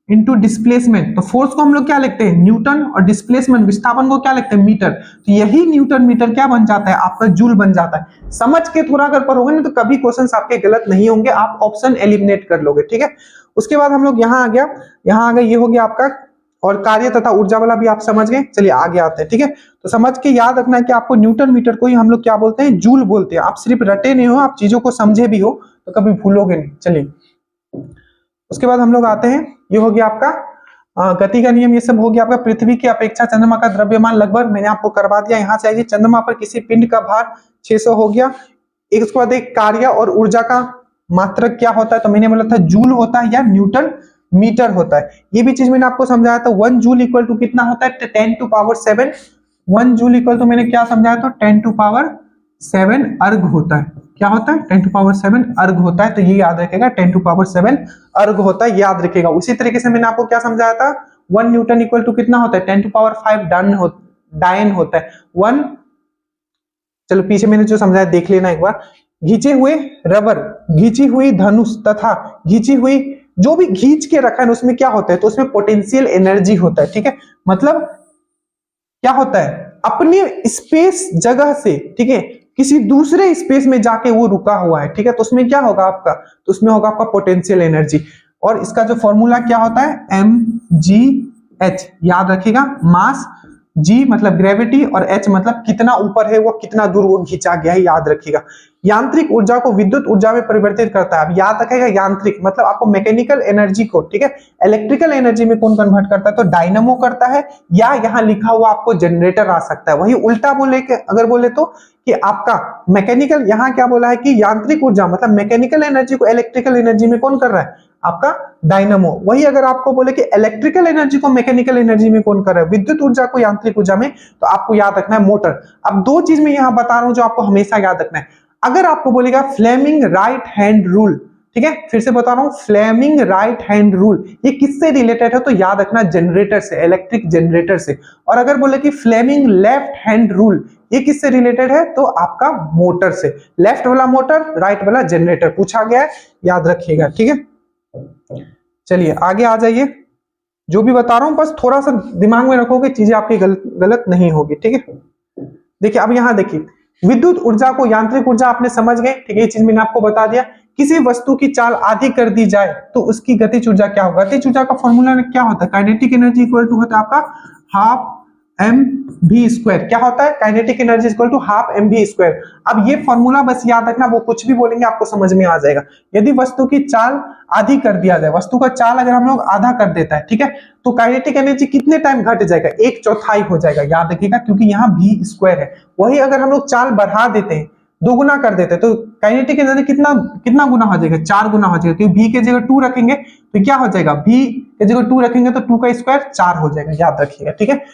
into displacement. तो फोर्स को हम लोग क्या लिखते हैं? न्यूटन, और डिस्प्लेसमेंट विस्थापन को क्या लिखते हैं? मीटर। तो यही न्यूटन मीटर क्या बन जाता है? आपका जूल बन जाता है। समझ के थोड़ा अगर पढ़ोगे ना तो कभी क्वेश्चंस आपके गलत नहीं होंगे, आप ऑप्शन एलिमिनेट कर लोगे। ठीक है, उसके बाद हम लोग यहाँ आ गया, यहाँ आ गया, ये हो गया आपका। और कार्य तथा ऊर्जा वाला भी आप समझ गए। चलिए आगे आते हैं। ठीक है, तो समझ के याद रखना है कि आपको न्यूटन मीटर को ही हम लोग क्या बोलते हैं? जूल बोलते हैं। आप सिर्फ रटे नहीं हो, आप चीजों को समझे भी हो तो कभी भूलोगे नहीं। चलिए उसके बाद हम लोग आते हैं, ये हो गया आपका गति का नियम, ये सब हो गया आपका। पृथ्वी की अपेक्षा चंद्रमा का द्रव्यमान लगभग मैंने आपको करवा दिया। यहाँ से आइए, चंद्रमा पर किसी पिंड का भार 600 हो गया। एक उसके बाद एक कार्य और ऊर्जा का मात्रक क्या होता है? तो मैंने बोला था जूल होता है या न्यूटन मीटर होता है। ये भी चीज मैंने आपको समझाया था। 1 जूल इक्वल टू कितना होता है? 10⁻7। 1 जूल इक्वल टू मैंने क्या समझाया? तो 10⁻7 अर्घ होता है। क्या होता है? 10⁻7 अर्घ होता है। तो ये याद रखेगा, 10⁻7 अर्घ होता है, याद रखेगा। उसी तरीके से मैंने आपको क्या समझाया था? 1 न्यूटन इक्वल टू कितना होता है? 10⁵ डायन होता है। 1, चलो पीछे मैंने जो समझाया देख लेना एक बार। घिंचे हुए रबर, घिंची हुई धनुष तथा घिंची हुई जो भी घींच के रखा है उसमें क्या होता है? तो उसमें पोटेंशियल एनर्जी होता है। ठीक है, मतलब क्या होता है? अपने स्पेस जगह से, ठीक है, किसी दूसरे स्पेस में जाके वो रुका हुआ है। ठीक है, तो उसमें क्या होगा आपका? तो उसमें होगा आपका पोटेंशियल एनर्जी। और इसका जो फॉर्मूला क्या होता है? mg h, याद रखिएगा मास, g मतलब ग्रेविटी और h मतलब कितना ऊपर है वो, कितना दूर वो खींचा गया है, याद रखिएगा। यांत्रिक ऊर्जा को विद्युत ऊर्जा में परिवर्तित करता है। अब याद रखिएगा यांत्रिक मतलब आपको मैकेनिकल एनर्जी को, ठीक है, इलेक्ट्रिकल एनर्जी में कौन कन्वर्ट करता है, तो डायनामो करता है, या यहाँ लिखा हुआ आपको जनरेटर आ सकता है। वही उल्टा बोले के अगर बोले तो कि आपका मैकेनिकल, यहाँ क्या बोला है कि यांत्रिक ऊर्जा मतलब मैकेनिकल एनर्जी को इलेक्ट्रिकल एनर्जी में कौन कर रहा है, आपका डायनामो। वही अगर आपको बोले कि इलेक्ट्रिकल एनर्जी को मैकेनिकल एनर्जी में कौन कर रहा है, विद्युत ऊर्जा को यांत्रिक ऊर्जा में, तो आपको याद रखना है मोटर। अब दो चीज मैं यहां बता रहा हूं जो आपको हमेशा याद रखना है। अगर आपको बोलेगा फ्लेमिंग राइट हैंड रूल, ठीक है, फिर से बता रहा हूं, फ्लेमिंग राइट हैंड रूल ये किससे रिलेटेड है, तो याद रखना जनरेटर से, इलेक्ट्रिक जनरेटर से। और अगर बोले कि फ्लेमिंग लेफ्ट हैंड रूल ये किससे रिलेटेड है, तो आपका मोटर से। लेफ्ट वाला मोटर, राइट वाला जनरेटर पूछा गया है, याद रखिएगा, ठीक है। चलिए आगे आ जाइए। जो भी बता रहा हूं बस थोड़ा सा दिमाग में रखोगे, चीजें आपकी गलत नहीं होगी, ठीक है। देखिए अब यहां देखिए, विद्युत ऊर्जा को यांत्रिक ऊर्जा आपने समझ गए, ठीक है, ये चीज मैंने आपको बता दिया। किसी वस्तु की चाल आधी कर दी जाए तो उसकी गतिज ऊर्जा क्या होगा। गतिज ऊर्जा का फॉर्मूला क्या होता है, काइनेटिक एनर्जी इक्वल टू होता है आपका हाफ mv²। क्या होता है, kinetic energy equal to half mv²। अब ये फॉर्मूला बस याद रखना, वो कुछ भी बोलेंगे आपको समझ में आ जाएगा। यदि वस्तु की चाल आधी कर दिया जाए, वस्तु का चाल अगर हम लोग आधा कर देता है, ठीक है, तो काइनेटिक एनर्जी कितने टाइम घट जाएगा, 1/4 हो जाएगा, याद रखिएगा, क्योंकि यहाँ v² है। वही अगर हम लोग चाल बढ़ा देते हैं, दोगुना कर देते हैं, तो काइनेटिक एनर्जी कितना गुना हो जाएगा, 4 गुना हो जाएगा, क्योंकि v के जगह 2 रखेंगे तो क्या हो जाएगा, v के जगह 2 रखेंगे तो 2 का स्क्वायर 4 हो जाएगा, याद रखिएगा, ठीक है।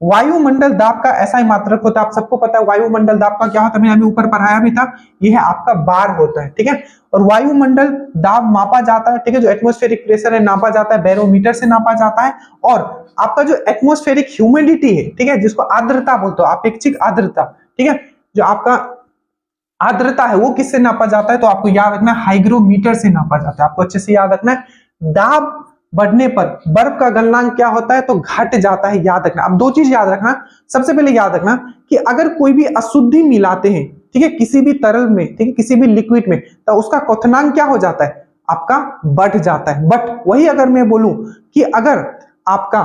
वायुमंडल दाब का ऐसा ही मात्रक होता है, आप सबको पता है वायुमंडल दाब का क्या होता है, मैंने अभी ऊपर पढ़ाया भी था, यह है आपका बार होता है, ठीक है। और वायुमंडल दाब मापा जाता है, ठीक है, जो एटमॉस्फेरिक प्रेशर है नापा जाता है, बैरोमीटर से नापा जाता है। और आपका जो एटमॉस्फेरिक ह्यूमिडिटी है, ठीक है, जिसको आर्द्रता बोलते हो, अपेक्षित आर्द्रता, ठीक है, जो आपका आर्द्रता है वो किससे नापा जाता है, तो आपको याद रखना है हाइग्रोमीटर से नापा जाता है। आपको अच्छे से याद रखना है। दाब बढ़ने पर बर्फ का गलनांक क्या होता है, तो घट जाता है, याद रखना। अब दो चीज याद रखना, सबसे पहले याद रखना कि अगर कोई भी अशुद्धि मिलाते हैं, ठीक है, किसी भी तरल में, ठीक है, किसी भी लिक्विड में, तो उसका क्वथनांक क्या हो जाता है, आपका बढ़ जाता है। बट वही अगर मैं बोलूं कि अगर आपका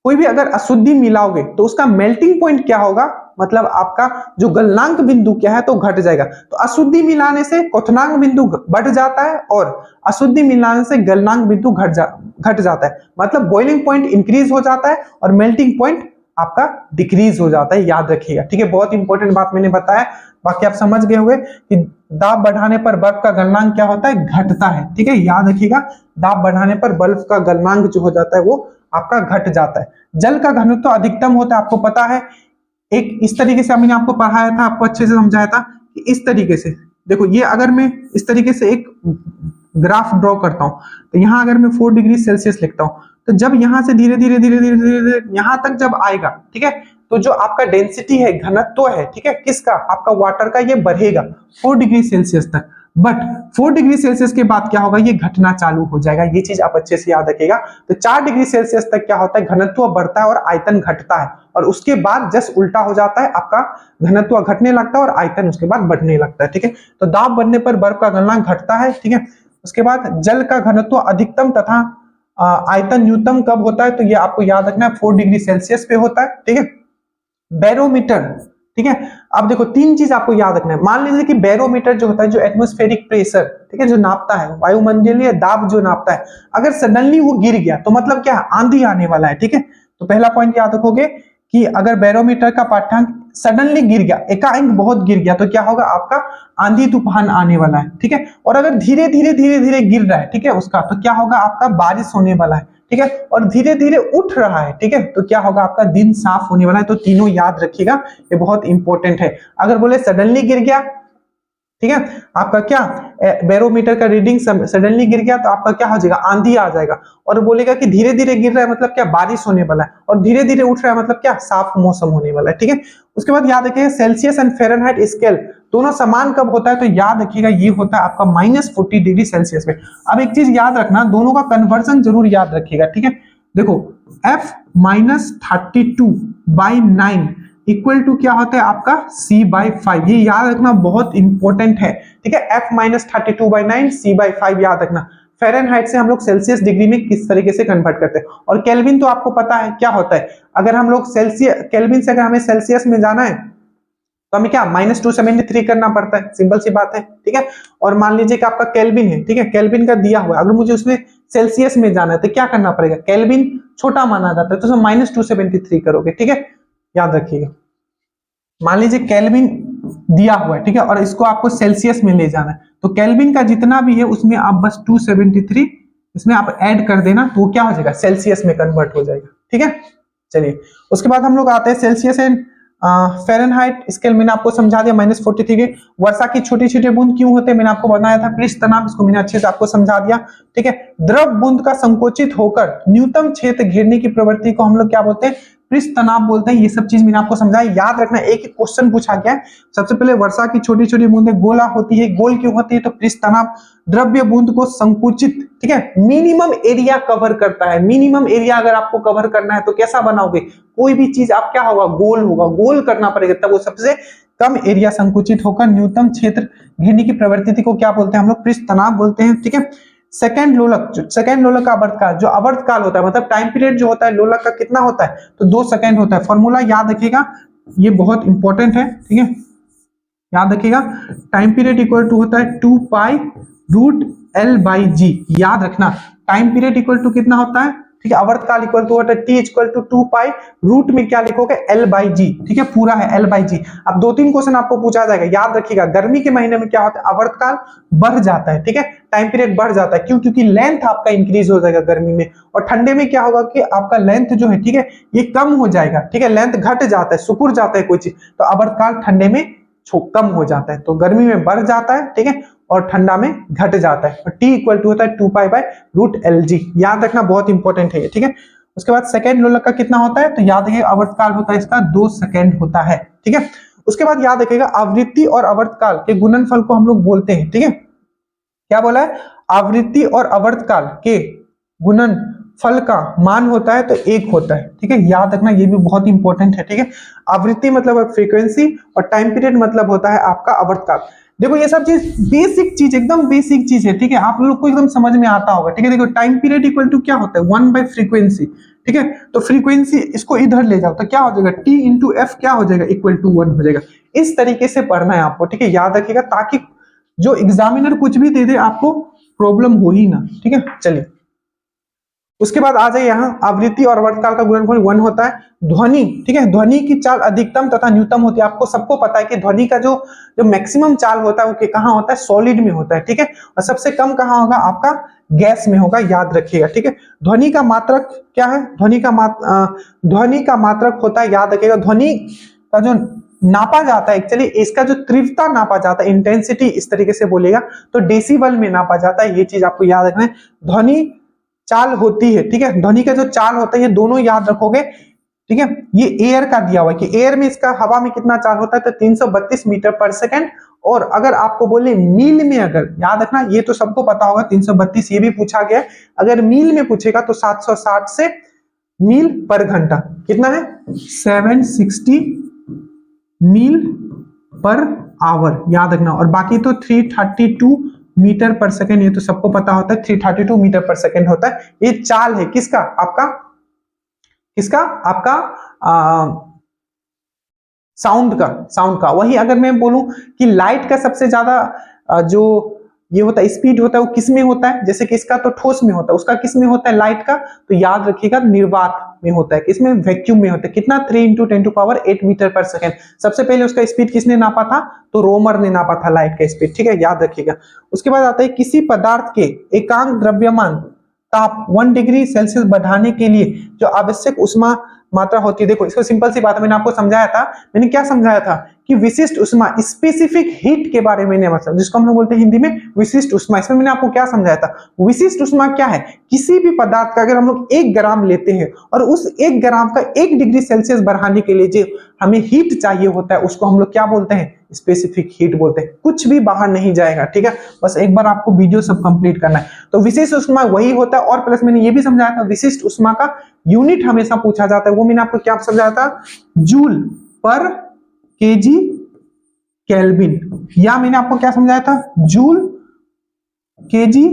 कोई भी अगर अशुद्धि मिलाओगे तो उसका मेल्टिंग पॉइंट क्या होगा, मतलब आपका जो गलनांक बिंदु क्या है, तो घट जाएगा। तो अशुद्धि मिलाने से क्वथनांक बिंदु बढ़ जाता है और अशुद्धि मिलाने से गलनांक बिंदु घट जाता है। मतलब बॉइलिंग पॉइंट इंक्रीज हो जाता है और मेल्टिंग पॉइंट आपका डिक्रीज हो जाता है, याद रखिएगा, ठीक है। बहुत इंपॉर्टेंट बात मैंने बताया, बाकी आप समझ गए होंगे कि दाब बढ़ाने पर बर्फ का गलनांक क्या होता है, घटता है, ठीक है, याद रखिएगा। दाब बढ़ाने पर बर्फ का गलनांक जो हो जाता है वो आपका घट जाता है। जल का घनत्व अधिकतम होता है, आपको पता है, एक इस तरीके से मैंने आपको पढ़ाया था, आपको अच्छे से समझाया था कि इस तरीके से देखो, ये अगर मैं इस तरीके से एक ग्राफ ड्रॉ करता हूं, तो यहां अगर मैं 4 डिग्री सेल्सियस लिखता हूं, तो जब यहां से धीरे धीरे धीरे धीरे धीरे धीरे यहां तक जब आएगा, ठीक है, तो जो आपका डेंसिटी है, घनत्व है, ठीक है, किसका, आपका वाटर का, ये बढ़ेगा 4 डिग्री सेल्सियस तक। बट 4 डिग्री सेल्सियस के बाद क्या होगा, ये घटना चालू हो जाएगा। ये चीज आप अच्छे से याद रखिएगा। तो 4 डिग्री सेल्सियस तक क्या होता है, घनत्व बढ़ता है और आयतन घटता है, और उसके बाद जस्ट उल्टा हो जाता है, आपका घनत्व घटने लगता है और आयतन उसके बाद बढ़ने लगता है, ठीक है। तो दाब बढ़ने पर बर्फ का गलनांक घटता है, ठीक है। उसके बाद जल का घनत्व अधिकतम तथा आयतन न्यूनतम कब होता है, तो ये आपको याद रखना है 4 डिग्री सेल्सियस पे होता है, ठीक है। बैरोमीटर, ठीक है। अब देखो 3 चीज आपको याद रखना है। मान लीजिए कि बैरोमीटर जो होता है, जो एटमॉस्फेरिक प्रेशर, ठीक है, जो नापता है, वायुमंडलीय दाब जो नापता है, अगर सडनली वो गिर गया तो मतलब क्या है, आंधी आने वाला है, ठीक है। तो पहला पॉइंट याद रखोगे कि अगर बैरोमीटर का पाठ्यांक सडनली गिर गया, एकाएक बहुत गिर गया, तो क्या होगा, आपका आंधी तूफान आने वाला है, ठीक है। और अगर धीरे धीरे धीरे धीरे गिर रहा है, ठीक है, उसका तो क्या होगा, आपका बारिश होने वाला है, ठीक है। और धीरे धीरे उठ रहा है, ठीक है, तो क्या होगा, आपका दिन साफ होने वाला है। तो तीनों याद रखिएगा, ये बहुत इंपॉर्टेंट है। अगर बोले सडनली गिर गया, ठीक है, आपका क्या बैरोमीटर का रीडिंग सडनली गिर गया, तो आपका क्या हो जाएगा, आंधी आ जाएगा। और बोलेगा कि धीरे धीरे गिर रहा है, मतलब क्या, बारिश होने वाला है। और धीरे धीरे उठ रहा है, मतलब क्या, साफ मौसम होने वाला है, ठीक है। उसके बाद याद रखिएगा सेल्सियस एंड फ़ारेनहाइट स्केल दोनों समान कब होता है, तो याद रखिएगा ये होता है आपका -40 डिग्री सेल्सियस में। अब एक चीज याद रखना, दोनों का कन्वर्जन जरूर याद रखिएगा, ठीक है। देखो F-32/9 इक्वल टू क्या होता है, आपका C/5। ये याद रखना बहुत इंपॉर्टेंट है, ठीक है। F-32/9 C/5 याद रखना। फ़ारेनहाइट से हम लोग सेल्सियस डिग्री में किस तरीके से कन्वर्ट करते हैं। और केल्विन तो आपको पता है क्या होता है, अगर हम लोग सेल्सियस केल्विन से अगर हमें सेल्सियस में जाना है तो हमें क्या -273 करना पड़ता है, सिंपल सी बात है, ठीक है। और मान लीजिए कि आपका केल्विन है, ठीक है, केल्विन का दिया हुआ है, अगर मुझे उसमें सेल्सियस में जाना है तो क्या करना पड़ेगा, केल्विन छोटा माना जाता है तो उसमें -273 करोगे, ठीक है, याद रखिएगा। मान लीजिए केल्विन दिया हुआ है, ठीक है, और इसको आपको सेल्सियस में ले जाना है, तो केल्विन का जितना भी है उसमें आप बस 273 इसमें आप ऐड कर देना तो वो क्या हो जाएगा, सेल्सियस में कन्वर्ट हो जाएगा, ठीक है। चलिए उसके बाद हम लोग आते हैं सेल्सियस एंड फ़ारेनहाइट स्केल। मैंने आपको समझा दिया -43 के। वर्षा की छोटी छोटी बूंद क्यों होते हैं, मैंने आपको बताया था। पृष्ठ तनाव, इसको मैंने अच्छे से आपको समझा दिया, ठीक है। द्रव बूंद का संकोचित होकर न्यूनतम क्षेत्र घेरने की प्रवृत्ति को हम लोग क्या बोलते हैं, पृष्ठ तनाव बोलते हैं। ये सब चीज मैंने आपको समझाया, याद रखना। एक एक क्वेश्चन पूछा गया है। सबसे पहले वर्षा की छोटी छोटी बूंदें गोला होती है, गोल क्यों होती है, तो पृष्ठ तनाव। द्रव्य बूंद को संकुचित, ठीक है, मिनिमम एरिया कवर करता है। मिनिमम एरिया अगर आपको कवर करना है तो कैसा बनाओगे, कोई भी चीज आप क्या होगा, गोल होगा, गोल करना पड़ेगा, तब वो सबसे कम एरिया संकुचित होकर न्यूनतम क्षेत्र घेरने की प्रवृत्ति को क्या बोलते हैं हम लोग, पृष्ठ तनाव बोलते हैं, ठीक है। सेकेंड लोलक का आवर्तकाल, जो आवर्तकाल होता है मतलब टाइम पीरियड जो होता है लोलक का कितना होता है, तो 2 सेकंड होता है। फॉर्मूला याद रखिएगा, ये बहुत इंपॉर्टेंट है, ठीक है, याद रखिएगा। टाइम पीरियड इक्वल टू होता है 2 पाई रूट एल बाई जी, याद रखना। टाइम पीरियड इक्वल टू कितना होता है, ठीक है, आवर्तकाल इक्वल टू होता है T equal to 2 pi root में क्या लिखोगे, एल बाई जी, ठीक है, पूरा है एल बाई जी। अब 2-3 क्वेश्चन आपको पूछा जाएगा, याद रखिएगा। गर्मी के महीने में क्या होता है, आवर्तकाल बढ़ जाता है, ठीक है, टाइम पीरियड बढ़ जाता है। क्यों, क्योंकि लेंथ आपका इंक्रीज हो जाएगा गर्मी में। और ठंडे में क्या होगा कि आपका लेंथ जो है, ठीक है, ये कम हो जाएगा, ठीक है, लेंथ घट जाता है, सिकुड़ जाता है कोई चीज, तो आवर्तकाल ठंडे में कम हो जाता है। तो गर्मी में बढ़ जाता है, ठीक है, और ठंडा में घट जाता है। और टी इक्वल टू होता है 2 pi by root L g, याद रखना, बहुत इंपॉर्टेंट है ये, ठीक है। उसके बाद सेकेंड लोलक का कितना होता है, तो याद रखिएगा आवर्तकाल होता है इसका 2 सेकेंड होता है, ठीक है। उसके बाद याद रखिएगा आवृत्ति और आवर्तकाल के गुणनफल को हम लोग बोलते हैं, ठीक है। क्या बोला है, आवृत्ति और आवर्तकाल के गुणनफल का मान होता है तो 1 होता है, ठीक है, याद रखना, ये भी बहुत इंपॉर्टेंट है, ठीक है। आवृत्ति मतलब फ्रीक्वेंसी और टाइम पीरियड मतलब होता है आपका आवर्तकाल। देखो ये सब चीज बेसिक चीज, एकदम बेसिक चीज है, ठीक है, आप लोग को एकदम समझ में आता होगा, ठीक है। देखो टाइम पीरियड इक्वल टू क्या होता है, 1 बाय फ्रीक्वेंसी, ठीक है। तो फ्रीक्वेंसी इसको इधर ले जाओ तो क्या हो जाएगा, टी इंटू एफ क्या हो जाएगा, इक्वल टू 1 हो जाएगा। इस तरीके से पढ़ना है आपको, ठीक है, याद रखिएगा, ताकि जो एग्जामिनर कुछ भी दे दे आपको प्रॉब्लम हो ही ना, ठीक है। चलिए उसके बाद आ जाए यहाँ, आवृत्ति और आवर्तकाल का गुणनफल 1 होता है। ध्वनि, ठीक है, ध्वनि की चाल अधिकतम तथा न्यूनतम होती है। आपको सबको पता है कि ध्वनि का जो जो मैक्सिमम चाल होता है वो कहाँ होता है, सॉलिड में होता है, ठीक है, और सबसे कम कहाँ होगा, आपका गैस में होगा, याद रखिएगा, ठीक है। ध्वनि का मात्रक क्या है, ध्वनि का मात्रक होता है, याद रखिएगा, ध्वनि का जो नापा जाता है, एक्चुअली इसका जो तीव्रता नापा जाता है, इंटेंसिटी इस तरीके से बोलेगा तो डेसिबल में नापा जाता है। ये चीज आपको याद रखना है। ध्वनि चाल होती है, ठीक है, ध्वनि का जो चाल होता है ये दोनों याद रखोगे, ठीक है। ये एयर का दिया हुआ है कि एयर में इसका हवा में कितना चाल होता है, तो 332 मीटर पर सेकंड। और अगर आपको बोले मील में, अगर याद रखना, ये तो सबको पता होगा 332, ये भी पूछा गया। अगर मील में पूछेगा तो 760 से मील पर घंटा कितना है, 760 मील पर आवर, याद रखना। और बाकी तो 332 मीटर पर सेकेंड, ये तो सबको पता होता है, 332 मीटर पर सेकेंड होता है। ये चाल है किसका, आपका किसका, आपका साउंड का। वही अगर मैं बोलूं कि लाइट का सबसे ज्यादा जो ये होता है स्पीड होता है वो किस में होता है, जैसे कि इसका तो ठोस में होता है, उसका किस में होता है, लाइट का, तो याद रखिएगा निर्वात में होता है, किसमें, वैक्यूम में होता है। कितना, 3 × 10⁸ मीटर पर सेकेंड। सबसे पहले उसका स्पीड किसने नापा था, तो रोमर ने नापा था लाइट का स्पीड, ठीक है, याद रखिएगा। उसके बाद आता है किसी पदार्थ के एकांक द्रव्यमान ताप 1 डिग्री सेल्सियस बढ़ाने के लिए जो आवश्यक उष्मा मात्रा होती है। देखो इसको सिंपल सी बात है, मैंने आपको समझाया था, मैंने क्या समझाया था कि विशिष्ट उष्मा, स्पेसिफिक हीट के बारे में मतलब जिसको हम लोग बोलते हैं हिंदी में विशिष्ट उष्मा। इसमें मैंने आपको क्या समझाया था, विशिष्ट उष्मा क्या है, किसी भी पदार्थ का अगर हम लोग 1 ग्राम लेते हैं और उस 1 ग्राम का 1 डिग्री सेल्सियस बढ़ाने के लिए जो हमें हीट चाहिए होता है उसको हम लोग क्या बोलते हैं, स्पेसिफिक हीट बोलते हैं। कुछ भी बाहर नहीं जाएगा, ठीक है, बस एक बार आपको वीडियो सब कंप्लीट करना है। तो विशिष्ट उष्मा वही होता है। और प्लस मैंने ये भी समझाया था विशिष्ट उष्मा का यूनिट हमेशा पूछा जाता है, वो मैंने आपको क्या समझाया था, जूल पर केजी केल्विन, या मैंने आपको क्या समझाया था, जूल केजी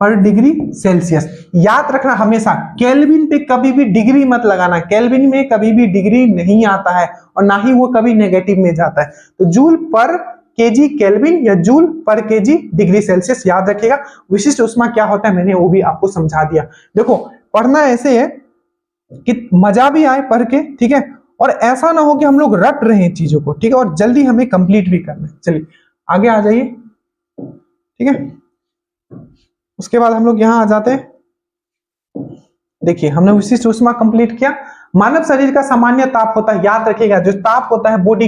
पर डिग्री सेल्सियस। याद रखना हमेशा केल्विन पे कभी भी डिग्री मत लगाना, केल्विन में कभी भी डिग्री नहीं आता है और ना ही वो कभी नेगेटिव में जाता है। तो जूल पर केजी केल्विन या जूल पर केजी डिग्री सेल्सियस याद रखिएगा। विशिष्ट ऊष्मा क्या होता है मैंने वो भी आपको समझा दिया। देखो पढ़ना ऐसे है कि मजा भी आए पढ़ के, ठीक है, और ऐसा ना हो कि हम लोग रट रहे हैं चीजों को, ठीक है, और जल्दी हमें कंप्लीट भी करना है। चलिए आगे आ जाइए, ठीक है। उसके बाद हम लोग यहां आ जाते हैं। देखिए हमने विशिष्ट ऊष्मा कंप्लीट किया। मानव शरीर का सामान्य ताप होता है, याद रखिएगा जो ताप होता है बॉडी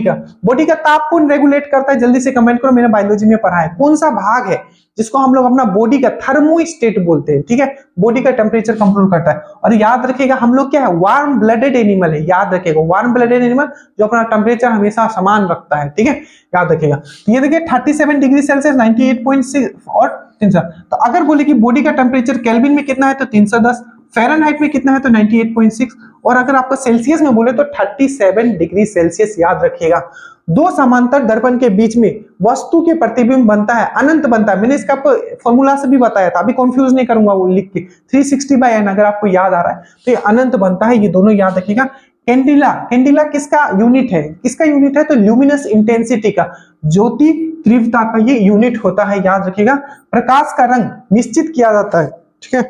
का ताप कौन रेगुलेट करता है, जल्दी से कमेंट करो, मैंने बायोलॉजी में पढ़ा है। कौन सा भाग है जिसको हम लोग अपना बॉडी का थर्मोस्टेट बोलते हैं, ठीक है, बॉडी का टेम्परेचर कंट्रोल करता है। और याद रखिएगा हम लोग क्या है, वार्म ब्लडेड एनिमल है, याद रखिएगा वार्म ब्लडेड एनिमल जो अपना टेम्परेचर हमेशा समान रखता है, ठीक है, याद रखिएगा। तो ये देखिए 37 डिग्री सेल्सियस 98.6 और 300। तो अगर बोले कि बॉडी का टेम्परेचर केल्विन में कितना है तो 310, फ़ारेनहाइट में कितना है तो 98.6, और अगर आपको सेल्सियस में बोले तो 37 डिग्री सेल्सियस याद रखिएगा। दो समांतर दर्पण के बीच में वस्तु के प्रतिबिंब बनता है, अनंत बनता है। मैंने इसका आपको फॉर्मूला से भी बताया था, अभी कंफ्यूज नहीं करूंगा वो लिख के। 360/n अगर आपको याद आ रहा है तो ये अनंत बनता है, ये दोनों याद रखिएगा। कैंडिला किसका यूनिट है, किसका यूनिट है तो ल्यूमिनस इंटेंसिटी का, ज्योति तीव्रता का ये यूनिट होता है, याद रखिएगा। प्रकाश का रंग निश्चित किया जाता है, ठीक है।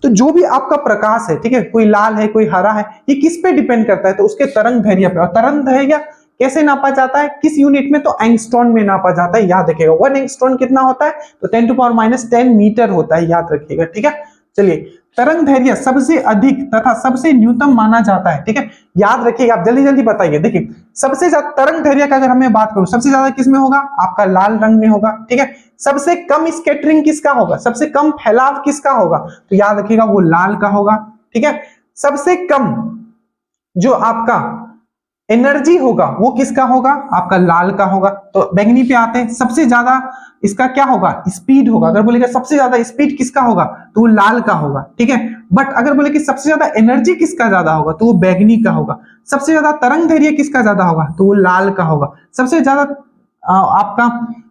तो जो भी आपका प्रकाश है, ठीक है, कोई लाल है कोई हरा है, ये किस पे डिपेंड करता है तो उसके तरंग दैर्ध्य पे। और तरंग दैर्ध्य कैसे नापा जाता है, किस यूनिट में तो एंगस्ट्रॉन में नापा जाता है, याद रखिएगा। 1 एंगस्ट्रॉन कितना होता है तो 10⁻⁻10 मीटर होता है, याद रखिएगा, ठीक है। चलिए तरंग दैर्ध्य सबसे अधिक तथा सबसे न्यूनतम माना जाता है, ठीक है, याद रखिएगा। आप जल्दी जल्दी बताइए। देखिए सबसे ज्यादा तरंग दैर्ध्य का अगर हमें बात करूं, सबसे ज्यादा किस में होगा, आपका लाल रंग में होगा, ठीक है। सबसे कम स्कैटरिंग किसका होगा, सबसे कम फैलाव किसका होगा तो याद रखिएगा वो लाल का होगा, ठीक है। सबसे कम जो आपका एनर्जी होगा वो किसका होगा, आपका लाल का होगा। तो बैंगनी पे आते हैं, सबसे ज्यादा इसका क्या होगा, स्पीड होगा। अगर बोलेगा सबसे ज्यादा स्पीड किसका होगा तो वो लाल का होगा, ठीक है। बट अगर बोले कि सबसे ज्यादा एनर्जी किसका ज्यादा होगा तो वो बैंगनी का होगा। सबसे ज्यादा तरंग दैर्ध्य किसका ज्यादा होगा तो वो लाल का होगा। सबसे ज्यादा आपका,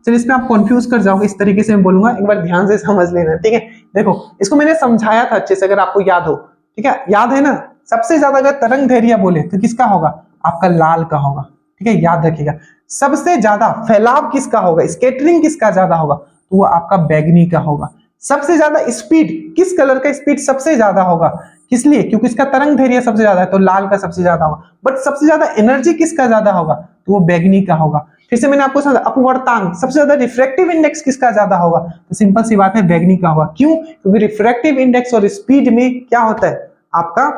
चलिए इसमें आप कंफ्यूज कर जाओगे, इस तरीके से मैं बोलूंगा, एक बार ध्यान से समझ लेना, ठीक है। देखो इसको मैंने समझाया था अच्छे से, अगर आपको याद हो, ठीक है, याद है ना। सबसे ज्यादा अगर तरंग दैर्ध्य बोले तो किसका होगा, आपका लाल का होगा, ठीक है, याद रखिएगा। सबसे ज्यादा फैलाव किसका होगा, स्कैटरिंग किसका ज्यादा होगा तो वो आपका बैंगनी का होगा। सबसे ज्यादा स्पीड, किस कलर का स्पीड सबसे ज्यादा होगा, किस लिए, क्योंकि इसका तरंग दैर्ध्य सबसे ज्यादा है तो लाल का सबसे ज्यादा होगा। बट सबसे ज्यादा एनर्जी किसका ज्यादा होगा तो वो बैंगनी का होगा। फिर से मैंने आपको समझा, अपवर्तांक सबसे ज्यादा रिफ्रैक्टिव इंडेक्स किसका ज्यादा होगा तो सिंपल सी बात है बैंगनी का होगा। क्यों, क्योंकि रिफ्रैक्टिव इंडेक्स और स्पीड में क्या होता है, आपका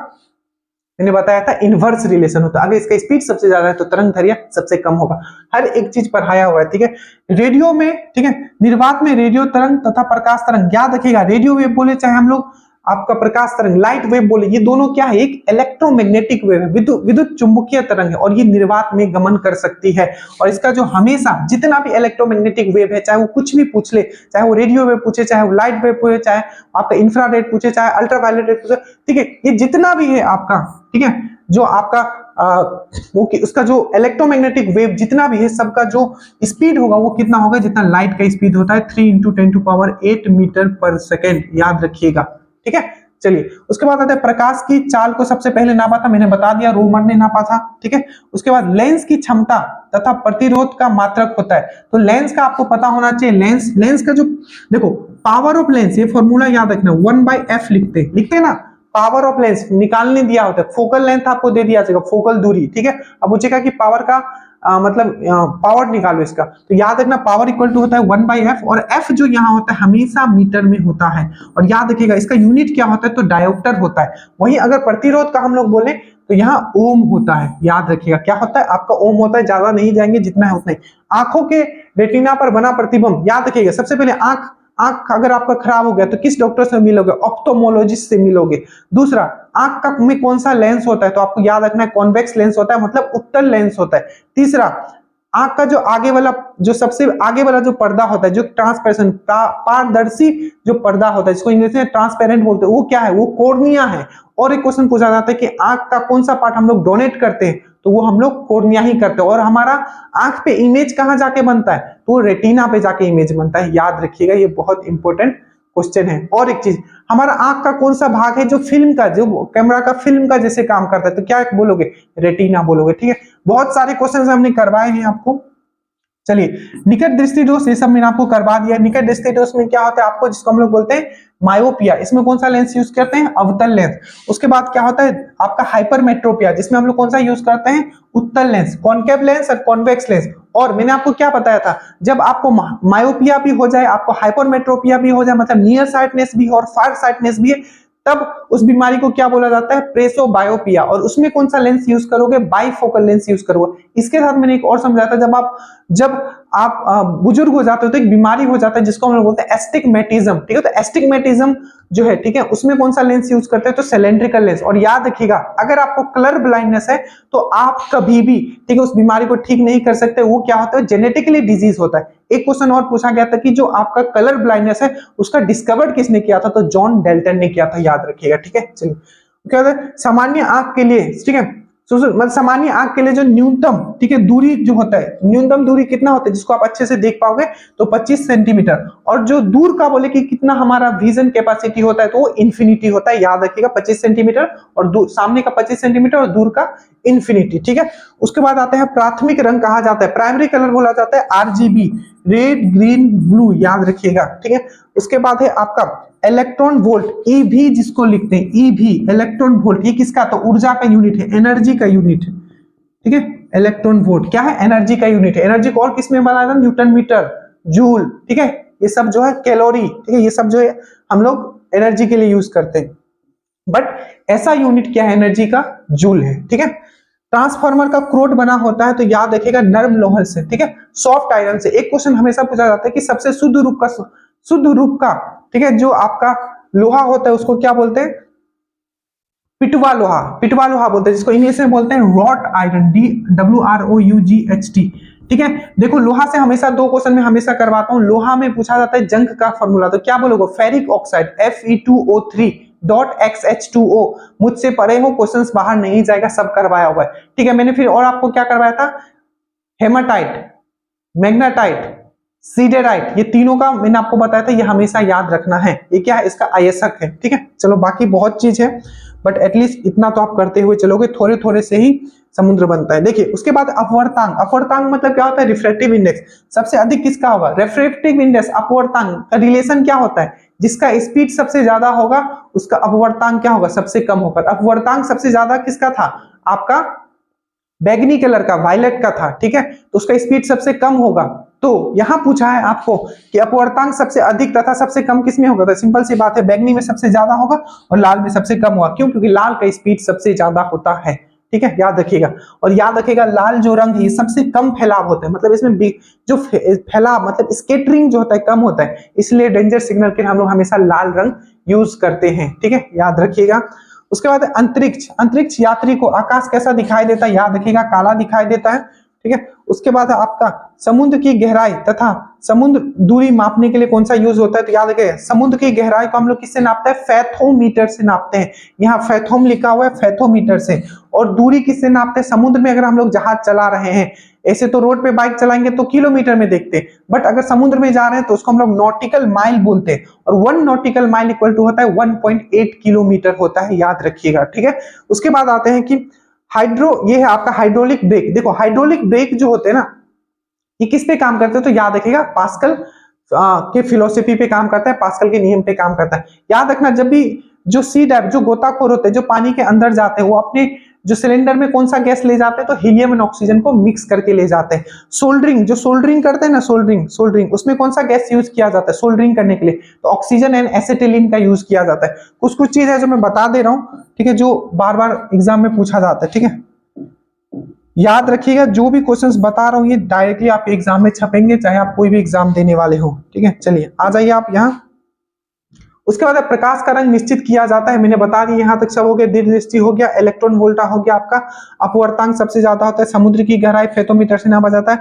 मैंने बताया था इनवर्स रिलेशन होता है। अगर इसका स्पीड सबसे ज्यादा है तो तरंग दैर्ध्य सबसे कम होगा। हर एक चीज पढ़ाया हुआ है, ठीक है। रेडियो में, ठीक है, निर्वात में रेडियो तरंग तथा प्रकाश तरंग, याद रखिएगा। रेडियो वेव बोले चाहे हम लोग आपका प्रकाश तरंग, लाइट वेव बोले, ये दोनों क्या है, एक इलेक्ट्रोमैग्नेटिक वेव है, विद्युत चुंबकीय तरंग है, और ये निर्वात में गमन कर सकती है। और इसका जो हमेशा जितना भी इलेक्ट्रोमैग्नेटिक वेव है, चाहे वो कुछ भी पूछ ले, चाहे वो रेडियो वेव पूछे, चाहे वो लाइट वेव पूछे, चाहे आपका इंफ्रारेड पूछे, चाहे अल्ट्रावायलेट रेड पूछे, ठीक है, ये जितना भी है आपका, ठीक है, जो आपका वो उसका जो इलेक्ट्रोमैग्नेटिक वेव जितना भी है, सबका जो स्पीड होगा वो कितना होगा, जितना लाइट का स्पीड होता है, 3 × 10⁸ मीटर पर सेकेंड, याद रखिएगा, ठीक है। चलिए उसके बाद आते हैं प्रकाश की चाल को सबसे पहले नापा था, मैंने बता दिया, रोमन ने नापा था, ठीक है। उसके बाद लेंस की क्षमता तथा प्रतिरोध का मात्रक होता है। तो लेंस का आपको पता होना चाहिए, लेंस का जो, देखो पावर ऑफ लेंस, ये फॉर्मूला याद रखना, 1/f लिखते ना, पावर ऑफ लेंस निकालने दिया होता है, फोकल लेंथ आपको दे दिया जाएगा, फोकल दूरी, ठीक है। अब पूछेगा कि पावर का मतलब पावर निकालो इसका, तो याद रखना पावर इक्वल टू होता है 1/f, और f जो यहाँ होता है हमेशा मीटर में होता है। और याद रखिएगा इसका यूनिट क्या होता है तो डायोप्टर होता है। वहीं अगर प्रतिरोध का हम लोग बोले तो यहाँ ओम होता है, याद रखिएगा क्या होता है आपका ओम होता है, ज्यादा नहीं जाएंगे, जितना है उतना ही। आंखों के रेटिना पर बना प्रतिबिंब, याद रखिएगा सबसे पहले आंख अगर आपका खराब हो गया तो किस डॉक्टर से मिलोगे, ऑप्थोमोलॉजिस्ट से मिलोगे। दूसरा, आंख का में कौन सा लेंस होता है तो आपको याद रखना है कॉन्वेक्स लेंस होता है, मतलब उत्तल लेंस होता है। तीसरा, आंख का जो आगे वाला, जो सबसे आगे वाला जो पर्दा होता है, जो ट्रांसपेरेंट पारदर्शी जो पर्दा होता है, जिसको इंग्लिश में ट्रांसपेरेंट बोलते हैं, वो क्या है, वो कॉर्निया है। और एक क्वेश्चन पूछा जाता है कि आंख का कौन सा पार्ट हम लोग डोनेट करते हैं तो वो हम लोग कॉर्निया ही करते हैं। और हमारा आंख पे इमेज कहाँ जाके बनता है तो रेटिना पे जाके इमेज बनता है, याद रखिएगा, ये बहुत इंपॉर्टेंट क्वेश्चन है। और एक चीज, हमारा आंख का कौन सा भाग है जो फिल्म का, जो कैमरा का फिल्म का जैसे काम करता है, तो क्या बोलोगे? रेटिना बोलोगे। ठीक है, बहुत सारे क्वेश्चन हमने करवाए हैं आपको। चलिए, निकट दृष्टि दोष ये सब मैंने आपको करवा दिया। निकट दृष्टि दोष में क्या होता है आपको, जिसको हम लोग बोलते हैं मायोपिया, इसमें कौन सा लेंस यूज करते हैं? अवतल लेंस। उसके बाद क्या होता है आपका हाइपरमेट्रोपिया, जिसमें हम लोग कौन सा यूज करते हैं? उत्तल लेंस, कॉनकेव लेंस और कॉन्वेक्स लेंस। और मैंने आपको क्या बताया था, जब आपको मायोपिया भी हो जाए, आपको हाइपरमेट्रोपिया भी हो जाए, मतलब नियर साइटनेस भी हो और फार साइटनेस भी है, तब उस बीमारी को क्या बोला जाता है? प्रेसोबायोपिया। और उसमें कौन सा लेंस यूज करोगे? बाइफोकल लेंस यूज करोगे। इसके साथ मैंने एक और समझाया था, जब आप बुजुर्ग हो जाते हो तो एक बीमारी हो जाता है जिसको हम लोग बोलते हैं एस्टिग्मेटिज्म। ठीक है, तो एस्टिग्मेटिज्म जो है, ठीक है, उसमें कौन सा लेंस यूज करते हैं? तो सिलेंड्रिकल लेंस। और याद रखिएगा, अगर आपको कलर ब्लाइंडनेस है तो आप कभी भी, ठीक है, उस बीमारी को ठीक नहीं कर सकते। वो क्या होता है? जेनेटिकली डिजीज होता है। एक क्वेश्चन और पूछा गया था कि जो आपका कलर ब्लाइंडनेस है उसका डिस्कवर्ड किसने किया था? तो जॉन डेल्टन ने किया था, याद रखिएगा। ठीक है, चलिए, क्या होता है सामान्य आंख के लिए, ठीक है, मतलब सामान्य आंख के लिए जो न्यूनतम, ठीक है, दूरी जो होता है, न्यूनतम दूरी कितना होता है जिसको आप अच्छे से देख पाओगे? तो 25 सेंटीमीटर। और जो दूर का बोले कि कितना हमारा विजन कैपेसिटी होता है, तो वो इन्फिनिटी होता है, याद रखिएगा, 25 सेंटीमीटर। और सामने का 25 सेंटीमीटर और दूर का इन्फिनिटी। ठीक है, उसके बाद आते हैं प्राथमिक रंग कहा जाता है, प्राइमरी कलर बोला जाता है आरजीबी, रेड ग्रीन ब्लू, याद रखिएगा। ठीक है, उसके बाद है आपका इलेक्ट्रॉन वोल्ट, ईवी जिसको लिखते हैं, ईवी इलेक्ट्रॉन वोल्ट, ये किसका? तो ऊर्जा का यूनिट है, एनर्जी का यूनिट है। ठीक है, इलेक्ट्रॉन वोल्ट क्या है? एनर्जी का यूनिट है। एनर्जी को और किसमें बनाया था? Newton metre, joule. ठीक है, ये सब जो है कैलोरी, ठीक है, ये सब जो है हम लोग एनर्जी के लिए यूज करते हैं। बट ऐसा यूनिट क्या है एनर्जी का? जूल है। ठीक है, ट्रांसफार्मर का क्रोड बना होता है, तो याद रखिएगा नर्म लोहा से, ठीक है, सॉफ्ट आयरन से। एक क्वेश्चन हमेशा पूछा जाता है कि सबसे शुद्ध रूप का, ठीक है, जो आपका लोहा होता है उसको क्या बोलते हैं? पिटवा लोहा, पिटवा लोहा बोलते हैं, जिसको इंग्लिश में बोलते हैं रॉट आयरन, DWROUGHT। ठीक है, देखो लोहा से हमेशा दो क्वेश्चन में हमेशा करवाता हूं। लोहा में पूछा जाता है जंग का फॉर्मूला, तो क्या बोलोगे? Ferric oxide Fe2O3.XH2O। मुझसे पढ़े हो, क्वेश्चंस बाहर नहीं जाएगा, सब करवाया हुआ है। ठीक है, मैंने फिर और आपको क्या करवाया था? हेमाटाइट, मैग्नेटाइट, सीडेराइट, ये तीनों का मैंने आपको बताया था, ये हमेशा याद रखना है। ये क्या है? इसका आयस्क है। ठीक है, चलो बाकी बहुत चीज है, बट एटलीस्ट इतना तो आप करते हुए चलोगे, थोड़े थोड़े से ही समुद्र बनता है। देखिए, उसके बाद अपवर्तांक। अपवर्तांक मतलब क्या होता है? Refractive index. सबसे अधिक किसका होगा? रिफ्रैक्टिव इंडेक्स, अपवर्तांक का रिलेशन क्या होता है? जिसका स्पीड सबसे ज्यादा होगा उसका अपवर्तांक क्या होगा? सबसे कम होगा। अपवर्तांक सबसे ज्यादा किसका था? आपका बैगनी कलर का, वायलेट का था। ठीक है, तो उसका स्पीड सबसे कम होगा। तो यहां पूछा है आपको कि अपवर्तांक सबसे अधिक तथा सबसे कम किसमें होगा? तो सिंपल सी बात है, बैगनी में सबसे ज्यादा होगा और लाल में सबसे कम होगा। क्यों? क्योंकि लाल का स्पीड सबसे ज्यादा होता है। ठीक है, याद रखिएगा। और याद रखिएगा, लाल जो रंग है सबसे कम फैलाव होता है, मतलब इसमें जो फैलाव, मतलब स्केटरिंग जो होता है कम होता है, इसलिए डेंजर सिग्नल के हम लोग हमेशा लाल रंग यूज करते हैं। ठीक है, याद रखिएगा। उसके बाद अंतरिक्ष। अंतरिक्ष यात्री को आकाश कैसा दिखाई देता है? याद रखिएगा, काला दिखाई देता है। ठीक है, उसके बाद आपका समुद्र की गहराई तथा समुद्र दूरी मापने के लिए कौन सा यूज होता है? तो याद रखिएगा, समुद्र की गहराई को हम लोग किससे नापते हैं? फैथोमीटर से नापते हैं। यहाँ फैथोम लिखा हुआ है, फैथोमीटर से। और दूरी किससे नापते हैं? समुद्र में अगर हम लोग जहाज चला रहे हैं, ऐसे तो रोड पे बाइक चलाएंगे तो किलोमीटर में देखते हैं, बट अगर समुद्र में जा रहे हैं तो उसको हम लोग नॉटिकल माइल बोलते हैं। और 1 नॉटिकल माइल इक्वल टू होता है 1.8 किलोमीटर होता है, याद रखिएगा। ठीक है, उसके बाद आते हैं कि ये है आपका हाइड्रोलिक ब्रेक। देखो, हाइड्रोलिक ब्रेक जो होते हैं ना, ये किस पे काम करते हैं? तो याद रखिएगा, पास्कल के फिलोसफी पे काम करता है, पास्कल के नियम पे काम करता है। याद रखना, जब भी जो सी डेप्थ, जो गोताखोर होते हैं, जो पानी के अंदर जाते हैं, वो अपने जो सिलेंडर में कौन सा गैस ले जाते हैं? तो हीलियम एंड ऑक्सीजन को मिक्स करके ले जाते हैं। सोल्डरिंग, जो सोल्डरिंग करते हैं ना, सोल्डरिंग, उसमें कौन सा गैस यूज किया जाता है सोल्डरिंग करने के लिए? तो ऑक्सीजन एंड एसिटिलीन का यूज किया जाता है। कुछ कुछ चीज है जो मैं बता दे रहा हूँ, ठीक है, जो बार बार एग्जाम में पूछा जाता है। ठीक है, याद रखिएगा, जो भी क्वेश्चंस बता रहा हूं ये डायरेक्टली आपके एग्जाम में छपेंगे, चाहे आप कोई भी एग्जाम देने वाले हो। ठीक है, चलिए आ जाइए आप यहाँ। उसके बाद प्रकाश का रंग निश्चित किया जाता है, मैंने बता दिया, यहां तक सब हो गया। दीर्घदृष्टि हो गया, इलेक्ट्रॉन वोल्टा हो गया आपका, अपवर्तांक सबसे ज्यादा होता है, समुद्र की गहराई फेथोमीटर से नापा जाता है।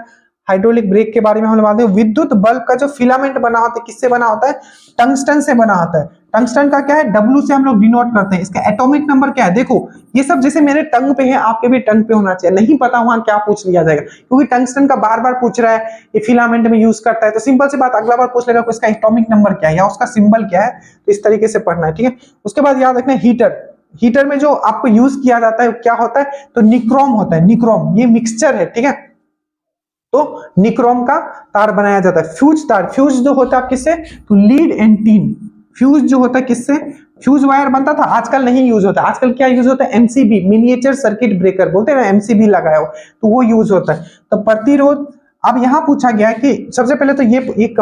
हाइड्रोलिक ब्रेक के बारे में हम बात करें, विद्युत बल्ब का जो फिलामेंट बना होता है किससे बना होता है? टंगस्टन से बना होता है। टंगस्टन का क्या है, W से हम लोग डिनोट करते हैं। इसका एटॉमिक नंबर क्या है, देखो ये सब जैसे मेरे टंग पे है, आपके भी टंग पे होना चाहिए। नहीं पता वहां क्या पूछ लिया जाएगा, क्योंकि टंगस्टन का बार बार पूछ रहा है, ये फिलामेंट में यूज करता है, तो सिंपल सी बात अगला बार पूछ लेगा इसका एटॉमिक नंबर क्या है या उसका सिंबल क्या है, तो इस तरीके से पढ़ना है, ठीक है। उसके बाद याद रखना हीटर, हीटर में जो आपको यूज किया जाता है क्या होता है, तो निक्रोम होता है, निक्रोम ये मिक्सचर है, ठीक है। तो निक्रोम का तार बनाया जाता है। फ्यूज तार, फ्यूज जो होता है किससे, तो लीड एंड टीन, फ्यूज जो होता है किससे, फ्यूज वायर बनता था, आजकल नहीं यूज होता। आजकल क्या यूज होता है, एमसीबी, मिनिएचर सर्किट ब्रेकर बोलते हैं ना, एमसीबी लगाया हो तो वो यूज होता है। तो प्रतिरोध, अब यहां पूछा गया कि सबसे पहले तो ये एक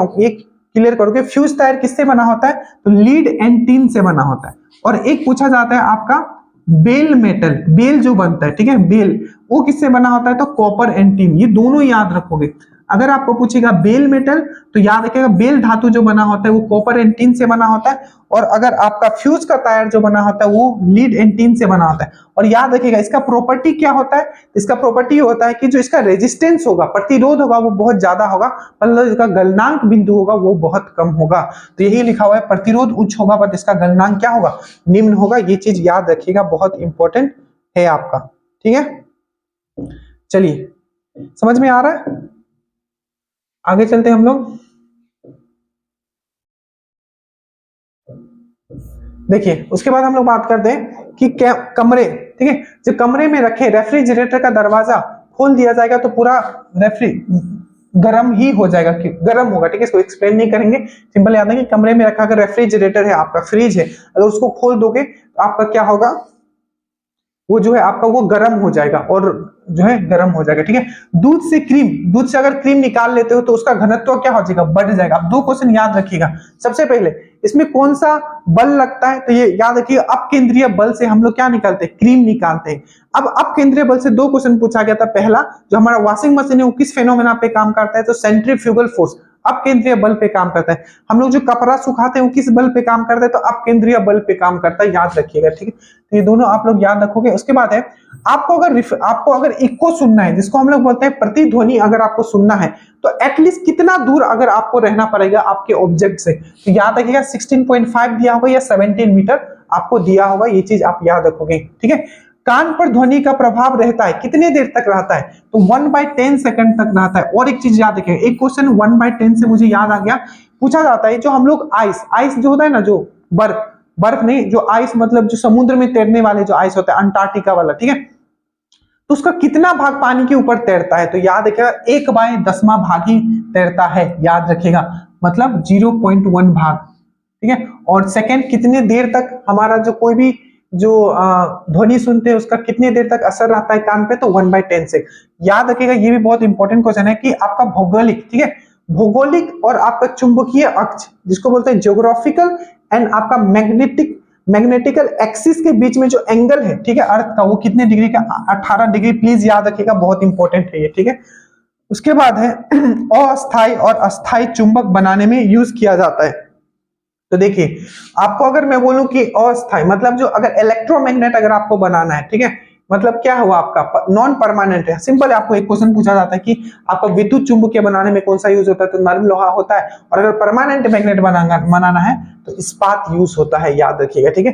क्लियर करो कि फ्यूज तार किससे बना होता है, तो लीड एंड टीन से बना होता है। और एक पूछा जाता है आपका बेल मेटल, बेल जो बनता है, ठीक है, बेल वो किससे बना होता है, तो कॉपर एंड टिन, ये दोनों याद रखोगे। अगर आपको पूछेगा बेल मेटल तो याद रखिएगा बेल धातु जो बना होता है वो कॉपर एंड टिन से बना होता है, और अगर आपका फ्यूज का टायर जो बना होता है वो लीड एंड टिन से बना होता है। और याद रखिएगा इसका प्रॉपर्टी क्या होता है, इसका प्रॉपर्टी होता है कि जो इसका रेजिस्टेंस होगा, प्रतिरोध होगा वो बहुत ज्यादा होगा, मतलब इसका गलनांक बिंदु होगा वो बहुत कम होगा। तो यही लिखा हुआ है, प्रतिरोध उच्च होगा बट इसका गलनांक क्या होगा, निम्न होगा। ये चीज याद रखिएगा, बहुत इंपॉर्टेंट है आपका, ठीक है। चलिए समझ में आ रहा है, आगे चलते हैं हम लोग। देखिए उसके बाद हम लोग बात करते हैं कि कमरे, ठीक है, जो कमरे में रखे रेफ्रिजरेटर का दरवाजा खोल दिया जाएगा तो पूरा रेफ्री गर्म ही हो जाएगा, गर्म होगा, ठीक है। इसको एक्सप्लेन नहीं करेंगे, सिंपल याद है कि कमरे में रखा अगर रेफ्रिजरेटर है, आपका फ्रिज है, अगर उसको खोल दोगे तो आपका क्या होगा, वो जो है आपका वो गर्म हो जाएगा, और जो है गर्म हो जाएगा, ठीक है। दूध से क्रीम, दूध से अगर क्रीम निकाल लेते हो तो उसका घनत्व क्या हो जाएगा, बढ़ जाएगा। अब दो क्वेश्चन याद रखिएगा। सबसे पहले इसमें कौन सा बल लगता है, तो ये याद रखिए अपकेंद्रीय बल से हम लोग क्या निकालते हैं, क्रीम निकालते हैं। अब अपकेंद्रीय बल से दो क्वेश्चन पूछा गया था। पहला जो हमारा वॉशिंग मशीन है वो किस फेनोमेना पे काम करता है, तो सेंट्रीफ्यूगल फोर्स, अपकेंद्रीय बल पे काम करता है। हम लोग जो कपड़ा सुखाते हैं वो किस बल पे काम करता है, तो अपकेंद्रीय बल पे काम करता है, याद रखिएगा, ठीक है। तो ये दोनों आप लोग याद रखोगे। उसके बाद है आपको अगर इको सुनना है, जिसको हम लोग बोलते हैं प्रतिध्वनि, अगर आपको सुनना है तो एटलीस्ट कितना दूर अगर आपको रहना पड़ेगा आपके ऑब्जेक्ट से, तो याद रखिएगा 16.5 दिया होगा या 17 मीटर आपको दिया होगा, ये चीज आप याद रखोगे, ठीक है। कान पर ध्वनि का प्रभाव रहता है, कितने देर तक रहता है, तो 1/10 सेकंड तक रहता है। और एक चीज याद रखिए, एक क्वेश्चन 1/10 से मुझे याद आ गया, पूछा जाता है जो हम लोग आइस जो होता है ना, जो बर्फ नहीं, जो आइस मतलब जो समुद्र में तैरने वाले जो आइस होता है, अंटार्कटिका वाला, ठीक है, तो उसका कितना भाग पानी के ऊपर तैरता है, तो याद रखिएगा 1/10वां भाग ही तैरता है, याद रखिएगा, मतलब 0.1 भाग, ठीक है। और सेकंड कितने देर तक हमारा जो कोई भी जो ध्वनि सुनते हैं उसका कितने देर तक असर रहता है कान पे, तो 1/10 से। याद रखिएगा ये भी बहुत इंपॉर्टेंट क्वेश्चन है कि आपका भौगोलिक, ठीक है, भौगोलिक और आपका चुंबकीय अक्ष जिसको बोलते हैं ज्योग्राफिकल, एंड आपका मैग्नेटिकल एक्सिस के बीच में जो एंगल है, ठीक है, अर्थ का, वो कितने डिग्री का, 18 डिग्री, प्लीज याद रखिएगा, बहुत इंपॉर्टेंट है ये, ठीक है। उसके बाद है अस्थायी और अस्थायी चुंबक बनाने में यूज किया जाता है। तो देखिए आपको अगर मैं बोलूं कि अस्थायी मतलब जो अगर इलेक्ट्रोमैग्नेट अगर आपको बनाना है, ठीक है, मतलब क्या हुआ आपका नॉन परमानेंट है। सिंपल आपको एक क्वेश्चन पूछा जाता है कि आपको विद्युत चुंबकीय बनाने में कौन सा यूज होता है, तो नरम लोहा होता है। और अगर परमानेंट मैग्नेट बनाना है तो इस्पात यूज होता है, याद रखिएगा, ठीक है।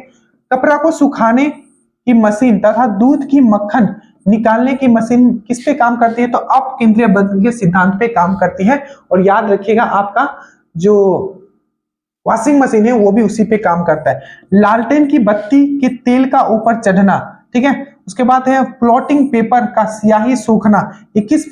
कपड़ा को सुखाने की मशीन तथा दूध की मक्खन निकालने की मशीन किस पे काम करती है, तो अपकेंद्रीय बल के सिद्धांत पे काम करती है। और याद रखिएगा आपका जो वॉशिंग मशीन है वो भी उसी पे काम करता है। लालटेन की बत्ती के तेल का ऊपर चढ़ना, ठीक है। उसके बाद है प्लॉटिंग पेपर का स्याही सूखना, ये किस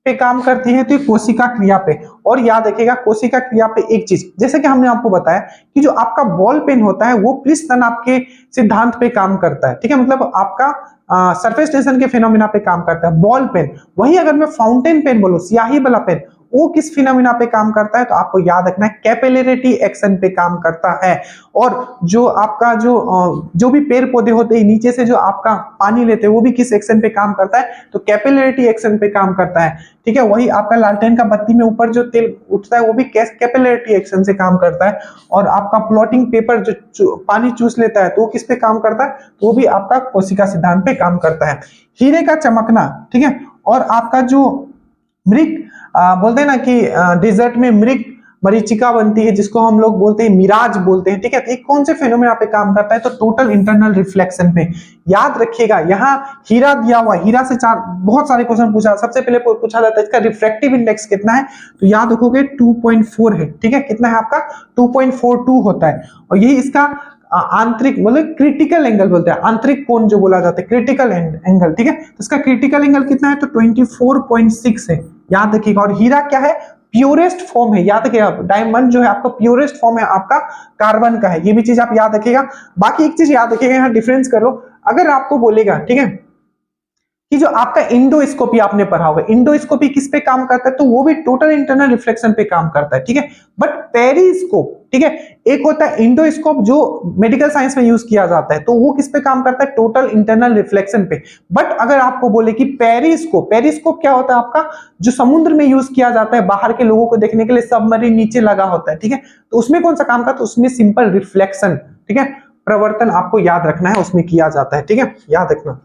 पे काम करती है, तो ये कोशिका क्रिया पे। और याद रखिएगा कोशिका क्रिया पे एक चीज, जैसे कि हमने आपको बताया कि जो आपका बॉल पेन होता है वो पृष्ठ तनाव के सिद्धांत पे काम करता है, ठीक है, मतलब आपका सरफेस टेंशन के फिनोमिना पे काम करता है बॉल पेन। वही अगर मैं फाउंटेन पेन बोलूं, स्याही वाला पेन, वो किस फिनोमिना पे काम करता है, तो आपको याद रखना है कैपिलरिटी एक्शन पे काम करता है। और जो आपका जो भी पेड़ पौधे होते हैं नीचे से जो आपका पानी लेते हैं वो भी किस एक्शन पे काम करता है, तो कैपिलरिटी एक्शन पे काम करता है, ठीक है। वही आपका लालटेन का बत्ती में ऊपर जो तेल उठता है वो भी कैपिलरिटी एक्शन से काम करता है। और आपका प्लॉटिंग पेपर जो पानी चूस लेता है तो वो किस पे काम करता है, तो वो भी आपका कोशिका सिद्धांत पे काम करता है। हीरे का चमकना, ठीक है, और आपका जो मृग बोलते हैं ना कि डेजर्ट में मृग मरीचिका बनती है जिसको हम लोग बोलते हैं मिराज बोलते हैं, ठीक है। तो एक कौन से फेनोमेना पे काम करता है, तो टोटल इंटरनल रिफ्लेक्शन पे। याद रखिएगा यहाँ हीरा दिया हुआ, हीरा से बहुत सारे क्वेश्चन पूछा, सबसे पहले पूछा जाता है इसका रिफ्रैक्टिव इंडेक्स कितना है, तो याद रखोगे 2.4 है, ठीक है। कितना है आपका 2.42 होता है। और यही इसका आंतरिक मतलब क्रिटिकल एंगल बोलते हैं, आंतरिक कोण जो बोला जाता है क्रिटिकल एंगल, ठीक है। तो इसका क्रिटिकल एंगल कितना है, तो 24.6 है, याद रखिएगा। और हीरा क्या है, प्योरेस्ट फॉर्म है, याद रखिएगा। डायमंड जो है आपका प्योरेस्ट फॉर्म है आपका कार्बन का है, ये भी चीज आप याद रखिएगा। बाकी एक चीज याद रखिएगा, यहाँ डिफरेंस कर लो। अगर आपको बोलेगा, ठीक है, कि जो आपका इंडोस्कोपी आपने पढ़ा होगा, इंडोस्कोपी किस पे काम करता है, तो वो भी टोटल इंटरनल रिफ्लेक्शन पे काम करता है, ठीक है। बट पेरिस्कोप, ठीक है, एक होता है इंडोस्कोप जो मेडिकल साइंस में यूज किया जाता है, तो वो किस पे काम करता है, टोटल इंटरनल रिफ्लेक्शन पे। बट अगर आपको बोले कि पेरिस्कोप, पेरिस्कोप क्या होता है आपका, जो समुद्र में यूज किया जाता है बाहर के लोगों को देखने के लिए, सबमरीन नीचे लगा होता है, ठीक है। तो उसमें कौन सा काम करता है, उसमें सिंपल रिफ्लेक्शन, ठीक है, प्रवर्तन आपको याद रखना है, उसमें किया जाता है, ठीक है, याद रखना।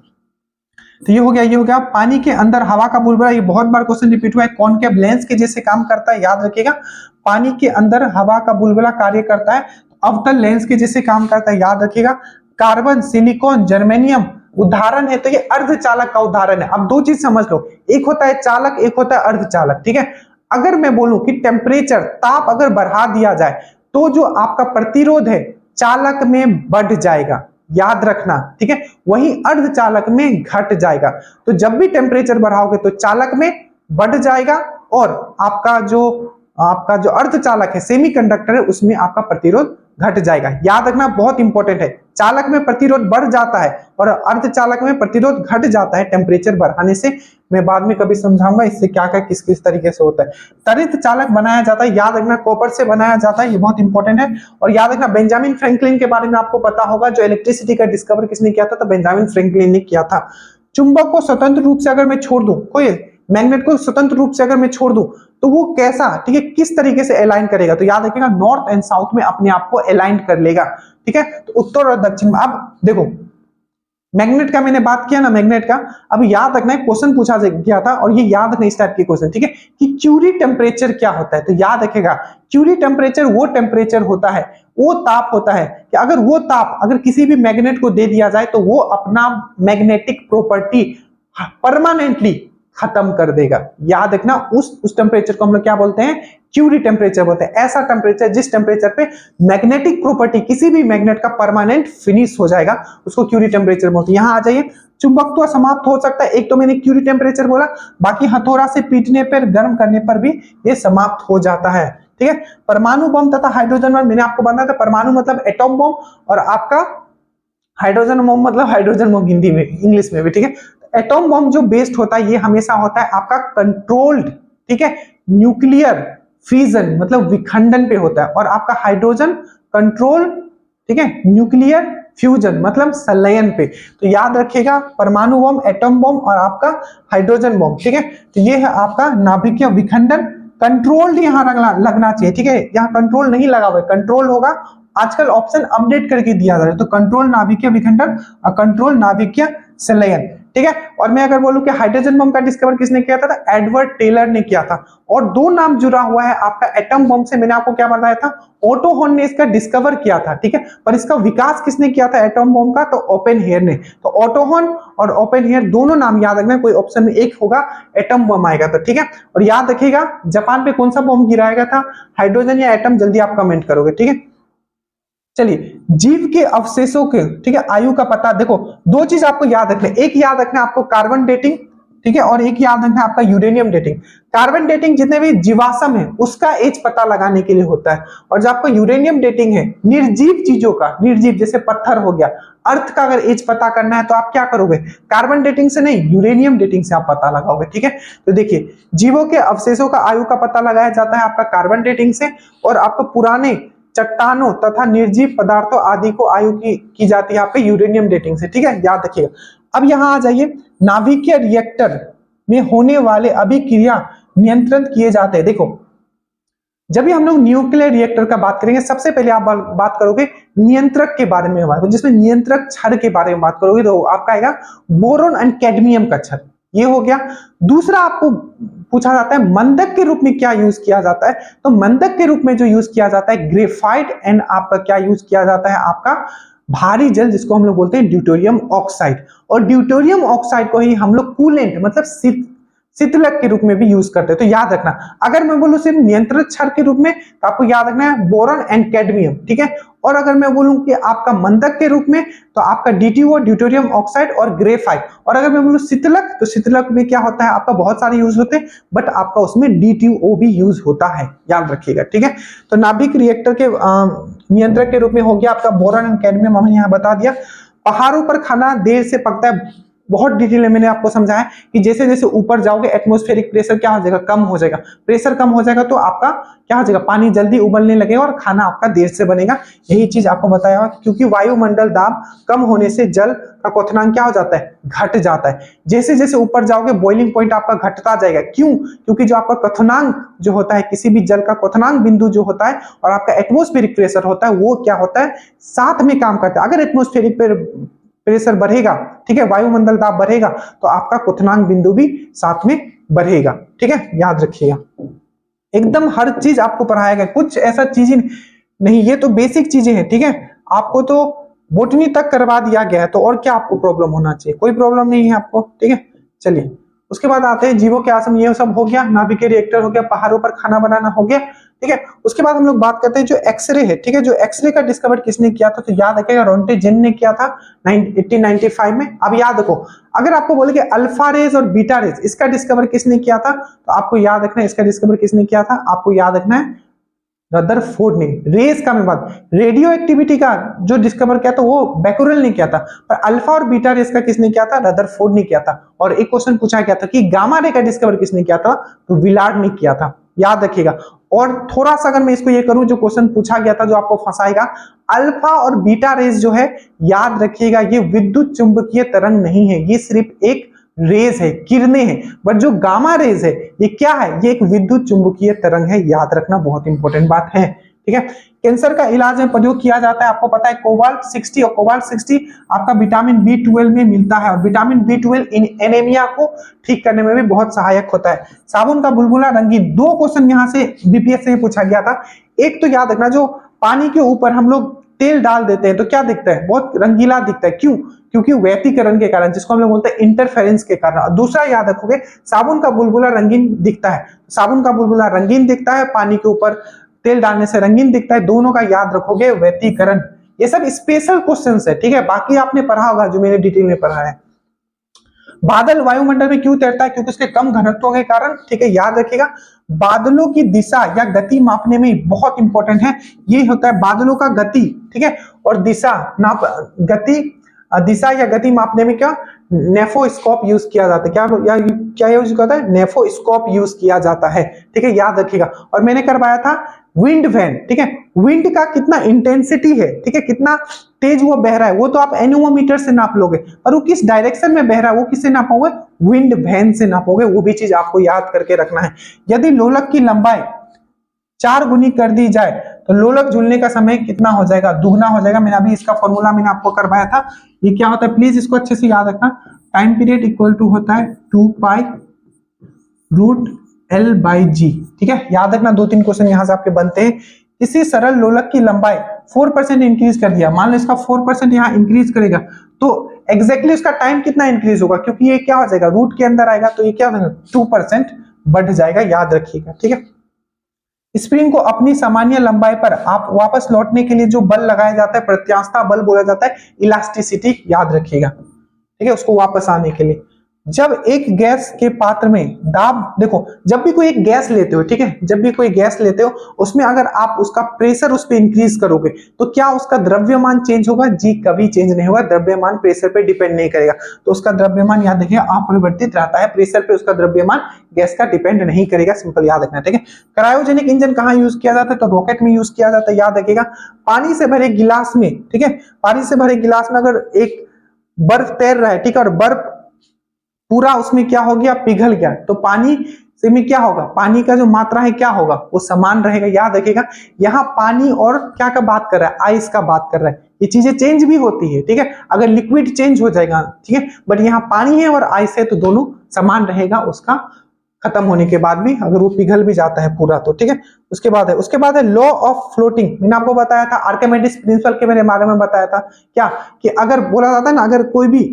तो ये हो गया, ये हो गया। पानी के अंदर हवा का बुलबुला, ये बहुत बार क्वेश्चन रिपीट हुआ है, कॉनकेव लेंस के जैसे काम करता है, याद रखिएगा। पानी के अंदर हवा का बुलबुला कार्य करता है, अवतल लेंस के जैसे काम करता है, याद रखिएगा। कार्बन, सिलिकॉन, जर्मेनियम उदाहरण है, तो ये अर्धचालक का उदाहरण है। अब दो चीज समझ लो, एक होता है चालक, एक होता है अर्धचालक, ठीक है। अगर मैं बोलूं कि टेम्परेचर, ताप अगर बढ़ा दिया जाए तो जो आपका प्रतिरोध है चालक में बढ़ जाएगा, याद रखना, ठीक है। वही अर्धचालक में घट जाएगा। तो जब भी टेम्परेचर बढ़ाओगे तो चालक में बढ़ जाएगा, और आपका जो अर्धचालक है, सेमीकंडक्टर है, उसमें आपका प्रतिरोध घट जाएगा। याद रखना, बहुत इंपॉर्टेंट है। चालक में प्रतिरोध बढ़ जाता है और अर्धचालक में प्रतिरोध घट जाता है टेम्परेचर बढ़ाने से। मैं बाद में कभी समझाऊंगा इससे क्या क्या किस किस तरीके से होता है। त्वरित चालक बनाया जाता है, याद रखना, कॉपर से बनाया जाता है, ये बहुत इंपॉर्टेंट है। और याद रखना, बेंजामिन फ्रैंकलिन के बारे में आपको पता होगा, जो इलेक्ट्रिसिटी का डिस्कवर किसने किया था, तो बेंजामिन फ्रैंकलिन ने किया था। चुंबक को स्वतंत्र रूप से अगर मैं छोड़ दूं, कोई मैग्नेट को स्वतंत्र रूप से अगर मैं छोड़ दूं, तो वो कैसा, ठीक है, किस तरीके से अलाइन करेगा, तो याद रखिएगा नॉर्थ एंड साउथ में अपने आप को अलाइन कर लेगा, ठीक है। तो उत्तर और दक्षिण में। अब देखो मैग्नेट का मैंने बात किया ना, मैग्नेट का, अब याद रखना है, क्वेश्चन पूछा गया था और ये याद रखना इस टाइप के क्वेश्चन, ठीक है, कि क्यूरी टेम्परेचर क्या होता है, तो याद रखेगा क्यूरी टेम्परेचर वो टेम्परेचर होता है, वो ताप होता है कि अगर वो ताप अगर किसी भी मैग्नेट को दे दिया जाए तो वो अपना मैग्नेटिक प्रॉपर्टी परमानेंटली खत्म कर देगा। याद रखना, उस टेम्परेचर को हम लोग क्या बोलते हैं, क्यूरी टेम्परेचर बोलते हैं। ऐसा टेम्परेचर जिस टेम्परेचर पे मैग्नेटिक प्रॉपर्टी किसी भी मैग्नेट का परमानेंट फिनिश हो जाएगा, उसको क्यूरी टेम्परेचर बोलते हैं। यहां आ जाइए, चुंबकत्व समाप्त हो सकता है, एक तो मैंने क्यूरी टेम्परेचर बोला, बाकी हथौड़ा से पीटने पर, गर्म करने पर भी ये समाप्त हो जाता है, ठीक है। परमाणु बम तथा हाइड्रोजन बम, मैंने आपको बताया था, परमाणु मतलब एटॉम बम, और आपका हाइड्रोजन बम मतलब हाइड्रोजन बम हिंदी में, इंग्लिश में भी, ठीक है। एटॉम बम जो बेस्ड होता है, ये हमेशा होता है आपका कंट्रोल्ड, ठीक है, न्यूक्लियर फ्यूजन मतलब विखंडन पे होता है, और आपका हाइड्रोजन कंट्रोल, ठीक है, न्यूक्लियर फ्यूजन मतलब संलयन पे। तो याद रखिएगा, परमाणु बम, एटॉम बम और आपका हाइड्रोजन बम, ठीक है। तो ये है आपका नाभिकीय विखंडन। कंट्रोल्ड यहाँ लगना चाहिए, ठीक है, यहाँ कंट्रोल नहीं लगा हुआ है, कंट्रोल होगा। आजकल ऑप्शन अपडेट करके दिया जा रहा है, तो कंट्रोल नाभिकीय विखंडन और कंट्रोल नाभिकीय संलयन, ठीक है। और मैं अगर बोलूं कि हाइड्रोजन बम का डिस्कवर किसने किया था, तो एडवर्ड टेलर ने किया था। और दो नाम जुड़ा हुआ है आपका एटम बम से, मैंने आपको क्या बताया था, ओटो हॉर्न ने इसका डिस्कवर किया था, ठीक है। पर इसका विकास किसने किया था एटम बम का, तो ओपेनहेयर ने। तो ओटो हॉर्न और ओपेनहेयर दोनों नाम याद रखना, कोई ऑप्शन में एक होगा एटम बम आएगा, तो ठीक है। और याद रखिएगा, जापान पे कौन सा बम गिराया था, हाइड्रोजन या एटम, जल्दी आप कमेंट करोगे, ठीक है। चलिए, जीव के अवशेषों के, ठीक है, आयु का पता। देखो दो चीज आपको याद रखना, एक याद रखना आपको कार्बन डेटिंग, ठीक है, और एक याद रखना आपका यूरेनियम डेटिंग। कार्बन डेटिंग जितने भी जीवाश्म है उसका एज पता लगाने के लिए होता है, और जो आपका यूरेनियम डेटिंग है निर्जीव चीजों का, निर्जीव जैसे पत्थर हो गया, अर्थ का अगर एज पता करना है तो आप क्या करोगे, कार्बन डेटिंग से नहीं, यूरेनियम डेटिंग से आप पता लगाओगे, ठीक है। तो देखिए, जीवों के अवशेषों का आयु का पता लगाया जाता है आपका कार्बन डेटिंग से, और आपको पुराने चट्टानों तथा निर्जीव पदार्थों आदि को आयु की जाती है आपके यूरेनियम डेटिंग से, ठीक है, याद रखिएगा। अब यहां आ जाइए, नाभिकीय रिएक्टर में होने वाले अभिक्रिया नियंत्रण किए जाते हैं। देखो, जब भी हम लोग न्यूक्लियर रिएक्टर का बात करेंगे, सबसे पहले आप बात करोगे नियंत्रक के बारे में, बात जिसमें नियंत्रक क्षार के बारे में बात करोगे, तो आपका आएगा बोरोन एंड कैडमियम का क्षार, ये हो गया। दूसरा आपको पूछा जाता है मंदक के रूप में क्या यूज किया जाता है, तो मंदक के रूप में जो यूज किया जाता है ग्रेफाइट, एंड आपका क्या यूज किया जाता है, आपका भारी जल, जिसको हम लोग बोलते हैं ड्यूटेरियम ऑक्साइड। और ड्यूटेरियम ऑक्साइड को ही हम लोग कूलेंट मतलब शीतलक के रूप में भी यूज करते हैं। तो याद रखना, अगर मैं बोलूं सिर्फ नियंत्रित क्षार के रूप में, तो आपको याद रखना है बोरॉन एंड कैडमियम, ठीक है। और अगर मैं बोलूं कि आपका मंदक के रूप में, तो आपका DTO ड्यूटेरियम ऑक्साइड और ग्रेफाइट। और अगर मैं बोलूं शीतलक, तो शीतलक में क्या होता है आपका, बहुत सारे यूज होते हैं, बट आपका उसमें DTO भी यूज होता है, याद रखिएगा, ठीक है। तो नाभिक रिएक्टर के नियंत्रक के रूप में हो गया आपका बोरॉन एंड कैडमियम, हमने यहाँ बता दिया। पहाड़ों पर खाना देर से पकता है, बहुत डिटेल में मैंने आपको समझाया कि जैसे जैसे ऊपर जाओगे एटमॉस्फेरिक प्रेशर क्या हो जाएगा, कम हो जाएगा, प्रेशर कम हो जाएगा तो आपका क्या हो जाएगा, पानी जल्दी उबलने लगेगा और खाना आपका देर से बनेगा। यही चीज आपको बताया हुआ, क्योंकि वायुमंडल दाब कम होने से जल का क्वथनांक क्या हो जाता है, घट जाता है। जैसे जैसे ऊपर जाओगे बॉइलिंग पॉइंट आपका घटता जाएगा, क्यों, क्योंकि जो आपका क्वथनांक जो होता है, किसी भी जल का क्वथनांक बिंदु जो होता है और आपका एटमॉस्फेरिक प्रेशर होता है, वो क्या होता है, साथ में काम करता है। अगर एटमॉस्फेरिक प्रेशर बढ़ेगा, ठीक है, वायुमंडल दाब बढ़ेगा, तो आपका क्वथनांक बिंदु भी साथ में बढ़ेगा, ठीक है, याद रखिएगा। एकदम हर चीज आपको पढ़ाया गया, कुछ ऐसा चीज नहीं, ये तो बेसिक चीजें हैं, ठीक है। आपको तो बोटनी तक करवा दिया गया है, तो और क्या आपको प्रॉब्लम होना चाहिए, कोई प्रॉब्लम नहीं है आपको, ठीक है। चलिए उसके बाद आते हैं जीवों के आसम, ये सब हो गया, नाभिकीय रिएक्टर हो गया, पहाड़ों पर खाना बनाना हो गया, ठीक है। उसके बाद हम लोग बात करते हैं जो एक्सरे है, ठीक है। जो एक्सरे का डिस्कवर किसने किया था, तो याद रखिएगा रोंटेजेन ने किया था 1895 में। अब याद रखो, अगर आपको बोले कि अल्फा रेज और बीटा रेज, इसका डिस्कवर किसने किया था, तो आपको याद रखना है इसका डिस्कवर किसने किया था, आपको याद रखना है रदरफोर्ड ने। रेस का मैं बात, रेडियो एक्टिविटी का जो डिस्कवर किया था वो बैकुरेल ने किया था, पर अल्फा और बीटा रेस का किसने किया था, रदरफोर्ड ने किया था। और एक क्वेश्चन पूछा गया था कि गामा रे का डिस्कवर किसने किया था, तो विलार्ड ने किया था, याद रखिएगा। और थोड़ा सा अगर मैं इसको ये करूं, जो क्वेश्चन पूछा गया था जो आपको फंसाएगा, अल्फा और बीटा रेस जो है, याद रखिएगा ये विद्युत चुंबकीय तरंग नहीं है, ये सिर्फ एक रेज है, किरणें हैं। बट जो गामा रेज है ये क्या है, ये एक विद्युत चुंबकीय तरंग है, याद रखना, बहुत इंपॉर्टेंट बात है, ठीक है। कैंसर का इलाज में प्रयोग किया जाता है, आपको पता है कोबाल्ट 60, और कोबाल्ट 60 आपका विटामिन B12 में मिलता है, और विटामिन B12 एनीमिया को ठीक करने में भी बहुत सहायक होता है। साबुन का बुलबुला रंगीन, दो क्वेश्चन यहाँ से बीपीएससी में पूछा गया था। एक तो याद रखना, जो पानी के ऊपर हम लोग तेल डाल देते हैं तो क्या दिखता है, बहुत रंगीला दिखता है, क्यों, क्योंकि व्यतिकरण के कारण, जिसको हम लोग बोलते हैं इंटरफेरेंस के कारण। दूसरा याद रखोगे, साबुन का बुलबुला रंगीन दिखता है, साबुन का बुलबुला रंगीन दिखता है, पानी के ऊपर तेल डालने से रंगीन दिखता है, दोनों का याद रखोगे व्यतिकरण। ये सब स्पेशल क्वेश्चंस है, ठीक है, बाकी आपने पढ़ा होगा जो मैंने डिटेल में पढ़ा है। बादल वायुमंडल में क्यों तैरता है, क्योंकि उसके कम घनत्व के कारण, ठीक है, याद रखिएगा। बादलों की दिशा या गति मापने में बहुत इंपॉर्टेंट है, ये होता है बादलों का गति, ठीक है, और दिशा नाप, गति, दिशा या गति मापने में क्या, नेफोस्कोप यूज किया जाता है, क्या यूज करता है, नेफोस्कोप यूज किया जाता है, ठीक है, याद रखिएगा। और मैंने करवाया था विंड वैन, ठीक है, विंड का कितना इंटेंसिटी है, ठीक है, कितना तेज वो बह रहा है, वो तो आप एनोमीटर से नाप लोगे, पर वो किस डायरेक्शन में बह रहा है वो किससे नापोगे, विंड वैन से नापोगे, वो भी चीज आपको याद करके रखना है। यदि लोलक की लंबाई 4 गुनी कर दी जाए तो लोलक झूलने का समय कितना हो जाएगा, दुगना हो जाएगा। मैंने अभी इसका फॉर्मूला मैंने आपको करवाया था, ये क्या होता है, प्लीज इसको अच्छे से याद रखना। टाइम पीरियड इक्वल टू होता है 2 पाई रूट L बाई जी, ठीक है, याद रखना। 2-3 क्वेश्चन यहां से आपके बनते हैं। किसी सरल लोलक की लंबाई 4% इंक्रीज कर दिया, मान लो इसका 4% यहाँ इंक्रीज करेगा, तो एग्जैक्टली उसका टाइम कितना इंक्रीज होगा, क्योंकि ये क्या हो जाएगा, रूट के अंदर आएगा, तो ये क्या होगा, 2% बढ़ जाएगा, याद रखिएगा, ठीक है। स्प्रिंग को अपनी सामान्य लंबाई पर आप वापस लौटने के लिए जो बल लगाया जाता है, प्रत्यास्थता बल बोला जाता है, इलास्टिसिटी, याद रखिएगा, ठीक है, उसको वापस आने के लिए। जब एक गैस के पात्र में दाब, देखो जब भी कोई एक गैस लेते हो, ठीक है, जब भी कोई गैस लेते हो, उसमें अगर आप उसका प्रेशर उस पर इंक्रीज करोगे तो क्या उसका द्रव्यमान चेंज होगा, जी कभी चेंज नहीं होगा, द्रव्यमान प्रेशर पे डिपेंड नहीं करेगा, तो उसका द्रव्यमान याद रखिए अपरिवर्तित रहता है, प्रेशर पे उसका द्रव्यमान गैस का डिपेंड नहीं करेगा, सिंपल याद रखना, ठीक है। क्रायोजेनिक इंजन कहाँ यूज किया जाता है, तो रॉकेट में यूज किया जाता है, याद रखिएगा। पानी से भरे गिलास में, ठीक है, पानी से भरे गिलास में अगर एक बर्फ तैर रहा है, ठीक है, और बर्फ पूरा उसमें क्या हो गया, पिघल गया, तो पानी से में क्या होगा, पानी का जो मात्रा है क्या होगा, वो समान रहेगा, याद रखिएगा। यहाँ पानी और क्या का बात कर रहा है, आइस का बात कर रहा है, ये चीजें चेंज भी होती है, ठीक है, अगर लिक्विड चेंज हो जाएगा, ठीक है, बट यहाँ पानी है और आइस है तो दोनों समान रहेगा उसका खत्म होने के बाद भी, अगर वो पिघल भी जाता है पूरा तो, ठीक है। उसके बाद है लॉ ऑफ फ्लोटिंग। मैंने आपको बताया था आर्किमिडीज प्रिंसिपल के बारे में बताया था क्या, कि अगर बोला जाता है ना, अगर कोई भी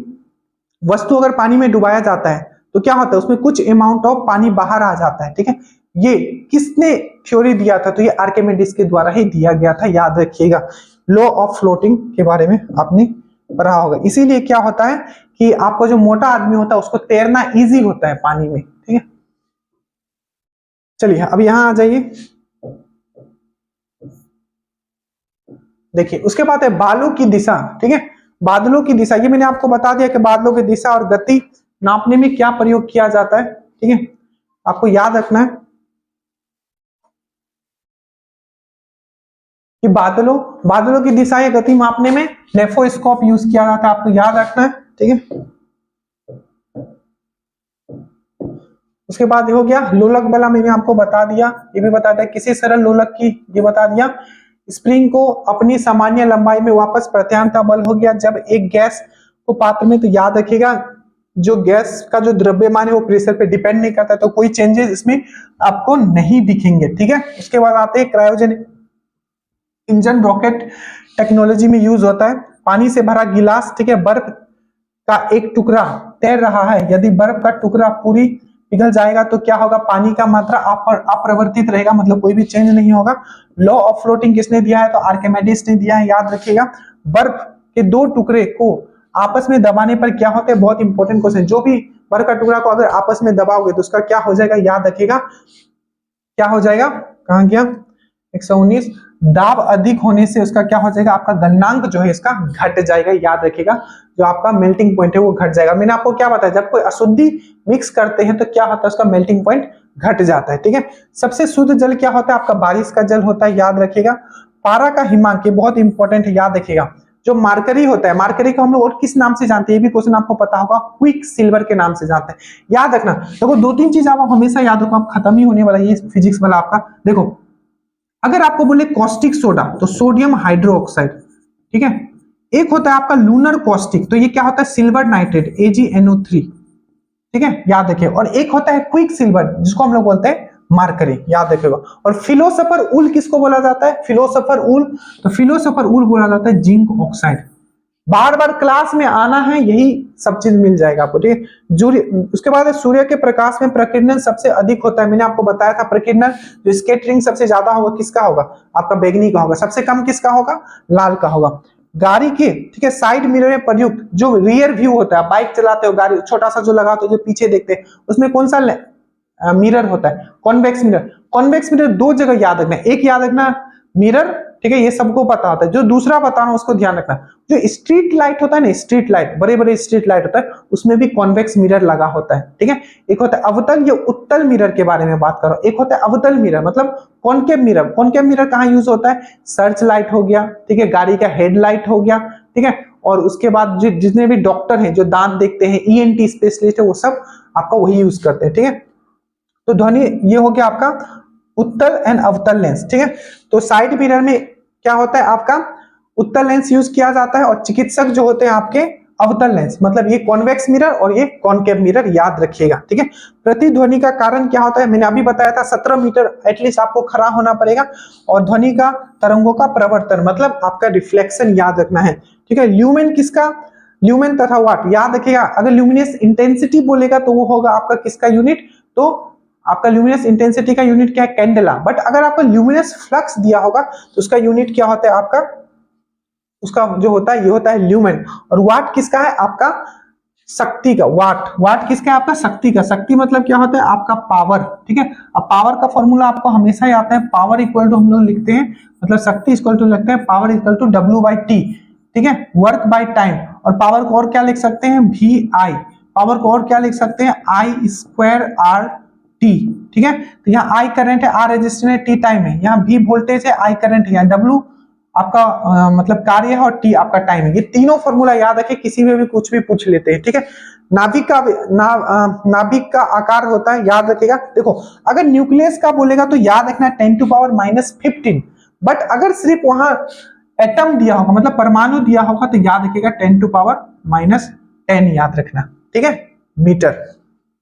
वस्तु अगर पानी में डुबाया जाता है तो क्या होता है, उसमें कुछ अमाउंट ऑफ पानी बाहर आ जाता है, ठीक है। ये किसने थ्योरी दिया था, तो ये आर्किमिडीज के द्वारा ही दिया गया था, याद रखिएगा। लॉ ऑफ फ्लोटिंग के बारे में आपने पढ़ा होगा। इसीलिए क्या होता है कि आपको जो मोटा आदमी होता है उसको तैरना इजी होता है पानी में, ठीक है। चलिए अब यहां आ जाइए, देखिए उसके बाद है बालों की दिशा, ठीक है। बादलों की दिशा, ये मैंने आपको बता दिया कि बादलों की दिशा और गति नापने में क्या प्रयोग किया जाता है, ठीक है, आपको याद रखना है कि बादलों की दिशा या गति मापने में लेफोस्कोप यूज किया जाता है, आपको याद रखना है, ठीक है। उसके बाद हो गया लोलक बला, मैंने आपको बता दिया, ये भी बता दिया किसी सरल लोलक की, ये बता दिया। स्प्रिंग को अपनी सामान्य लंबाई में वापस प्रत्यानता बल हो गया जब एक गैस को पात्र में, तो याद रखिएगा जो गैस का जो द्रव्यमान है वो प्रेशर पे डिपेंड नहीं करता, तो कोई चेंजेस इसमें आपको नहीं दिखेंगे, ठीक है। उसके बाद आते हैं क्रायोजेनिक इंजन, रॉकेट टेक्नोलॉजी में यूज होता है। पानी से भरा गिलास, ठीक है, बर्फ का एक टुकड़ा तैर रहा है, यदि बर्फ का टुकड़ा पूरी पिघल जाएगा तो क्या होगा, पानी का मात्रा अपरिवर्तित रहेगा, मतलब कोई भी चेंज नहीं होगा। लॉ ऑफ फ्लोटिंग किसने दिया है, तो आर्किमिडीज ने दिया है, याद रखिएगा। बर्फ के दो टुकड़े को आपस में दबाने पर क्या होता है, बहुत इंपॉर्टेंट क्वेश्चन, जो भी बर्फ का टुकड़ा को अगर आपस में दबाओगे तो उसका क्या हो जाएगा, याद रखिएगा, क्या हो जाएगा, कहां गया 119, दाब अधिक होने से उसका क्या हो जाएगा, आपका गलनांक जो है इसका घट जाएगा, याद रखिएगा, जो आपका मेल्टिंग पॉइंट है वो घट जाएगा। मैंने आपको क्या बताया, जब कोई अशुद्धि मिक्स करते हैं तो क्या होता है, उसका मेल्टिंग पॉइंट घट जाता है, ठीक है। सबसे शुद्ध जल क्या होता है, आपका बारिश का जल होता है, याद रखिएगा। पारा का हिमांक, ये बहुत इंपॉर्टेंट है, याद रखिएगा। जो मार्करी होता है, मार्करी को हम लोग और किस नाम से जानते हैं, ये भी क्वेश्चन आपको पता होगा, क्विक सिल्वर के नाम से जानते हैं, याद रखना। देखो दो तीन चीज आप हमेशा याद रखो, आप खत्म ही होने वाला ये फिजिक्स वाला आपका। देखो अगर आपको बोले कॉस्टिक सोडा तो सोडियम हाइड्रोक्साइड, ठीक है। एक होता है आपका लूनर कॉस्टिक, तो ये क्या होता है, सिल्वर नाइट्रेट AgNO3, ठीक है, याद रखिए। और एक होता है क्विक सिल्वर जिसको हम लोग बोलते हैं मार्करी, याद रखिएगा। और फिलोसोफर ऊल किसको बोला जाता है, फिलोसोफर ऊल, तो फिलोसोफर ऊल बोला जाता है जिंक ऑक्साइड। बार बार क्लास में आना है, यही सब चीज मिल जाएगा आपको, ठीक है। उसके बाद सूर्य के प्रकाश में प्रकीर्णन सबसे अधिक होता है, मैंने आपको बताया था प्रकीर्णन, जो स्कैटरिंग सबसे ज्यादा होगा किसका होगा, आपका बैगनी का होगा, सबसे कम किसका होगा, लाल का होगा। गाड़ी के, ठीक है, साइड मिरर में प्रयुक्त जो रियर व्यू होता है, बाइक चलाते हो, गाड़ी छोटा सा जो लगाते हो, जो पीछे देखते हैं, उसमें कौन सा मिरर होता है, कॉन्वेक्स मिरर। कॉन्वेक्स मिरर दो जगह याद रखना, एक याद रखना मिरर, ठीक है, ये सबको पता होता है, जो दूसरा बता रहा हूं उसको ध्यान रखना। जो स्ट्रीट लाइट होता है ना, स्ट्रीट लाइट, बड़े बड़े स्ट्रीट लाइट होता है, उसमें भी कॉन्वेक्स मिरर लगा होता है, ठीक है। एक होता है अवतल या उत्तल मिरर के बारे में बात करो, एक होता है अवतल मिरर, मतलब कॉनकेव मिरर। कॉनकेव मिरर कहाँ यूज होता है, सर्च लाइट हो गया, ठीक है, गाड़ी का हेडलाइट हो गया, ठीक है। और उसके बाद जितने भी डॉक्टर हैं जो दांत देखते हैं, ENT स्पेशलिस्ट है, वो सब आपका वही यूज करते हैं, ठीक है। तो ध्वनि ये हो गया आपका उत्तल एंड अवतल लेंस, ठीक है। तो साइड मिरर में क्या होता है, आपका उत्तल लेंस यूज किया जाता है, और चिकित्सक जो होते हैं आपके अवतल लेंस, मतलब ये कॉन्वेक्स मिरर और ये कॉनकेव मिरर, याद रखिएगा, ठीक है। प्रतिध्वनि का कारण क्या होता है, मैंने अभी बताया था 17 मीटर एटलीस्ट आपको खड़ा होना पड़ेगा। और ध्वनि का तरंगों का प्रवर्तन, मतलब आपका रिफ्लेक्शन, याद रखना है, ठीक है। ल्यूमेन किसका, ल्यूमेन तथा वाट, याद रखिएगा। अगर ल्यूमिनस इंटेंसिटी बोलेगा तो वो होगा आपका किसका यूनिट, तो आपका ल्यूमिनस इंटेंसिटी का यूनिट क्या है, कैंडेला। बट अगर आपको ल्यूमिनस फ्लक्स दिया होगा तो उसका यूनिट क्या होता है, आपका उसका जो होता है ये होता है ल्यूमेन। और वाट किसका है, आपका शक्ति का, वाट किसका है, आपका शक्ति का। शक्ति मतलब क्या होता है, आपका पावर, ठीक है। अब पावर का फॉर्मूला आपको हमेशा ही आता है, पावर इक्वल टू हम लोग लिखते हैं, मतलब शक्ति इक्वल टू लिखते हैं पावर इक्वल टू W/T, ठीक है, वर्क बाय टाइम। और पावर को और क्या लिख सकते हैं, VI। पावर को और क्या लिख सकते हैं, I²R/T, ठीक है। तो यहाँ I करंट है, R रेजिस्टेंस है, T टाइम है, यहाँ V वोल्टेज है, I करंट है, यहाँ W आपका मतलब कार्य है, और T आपका टाइम है। ये तीनों फॉर्मूला याद रखिए, किसी में भी कुछ भी पूछ लेते हैं, ठीक है। नाभिक का आकार होता है, याद रखिएगा। देखो अगर न्यूक्लियस का बोलेगा तो याद रखना 10⁻⁻15, बट अगर सिर्फ वहां एटम दिया होगा, मतलब परमाणु दिया होगा, तो याद रखिएगा 10⁻⁻10 याद रखना, ठीक है, मीटर।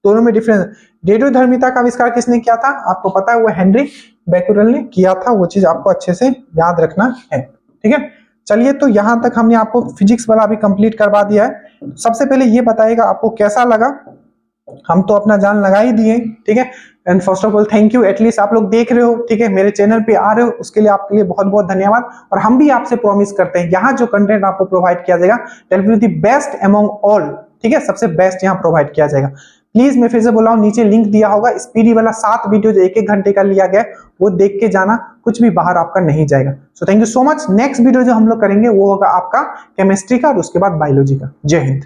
दोनों में डिफरेंस। रेडियोधर्मिता का आविष्कार किसने किया था? आपको पता है वो हेनरी बेक्यूरेल ने किया था। वो चीज आपको अच्छे से याद रखना है, ठीक है। चलिए, तो यहां तक हमने आपको फिजिक्स वाला भी कंप्लीट करवा दिया है। सबसे पहले ये बताइएगा आपको कैसा लगा। हम तो अपना जान लगा ही दिए, ठीक है। And first of all thank you, at least आप लोग देख रहे हो, ठीक है, मेरे चैनल पे आ रहे हो, उसके लिए आपके लिए बहुत बहुत धन्यवाद। और हम भी आपसे प्रॉमिस करते हैं यहाँ जो कंटेंट आपको प्रोवाइड किया जाएगा that will be the best among all, ठीक है, सबसे बेस्ट यहाँ प्रोवाइड किया जाएगा। प्लीज मैं फिर से बोल रहा हूँ, नीचे लिंक दिया होगा, स्पीडी वाला 7 वीडियो जो 1-1 घंटे का लिया गया वो देख के जाना, कुछ भी बाहर आपका नहीं जाएगा। So thank you so much. Next video जो हम लोग करेंगे वो होगा आपका केमिस्ट्री का और उसके बाद बायोलॉजी का। जय हिंद।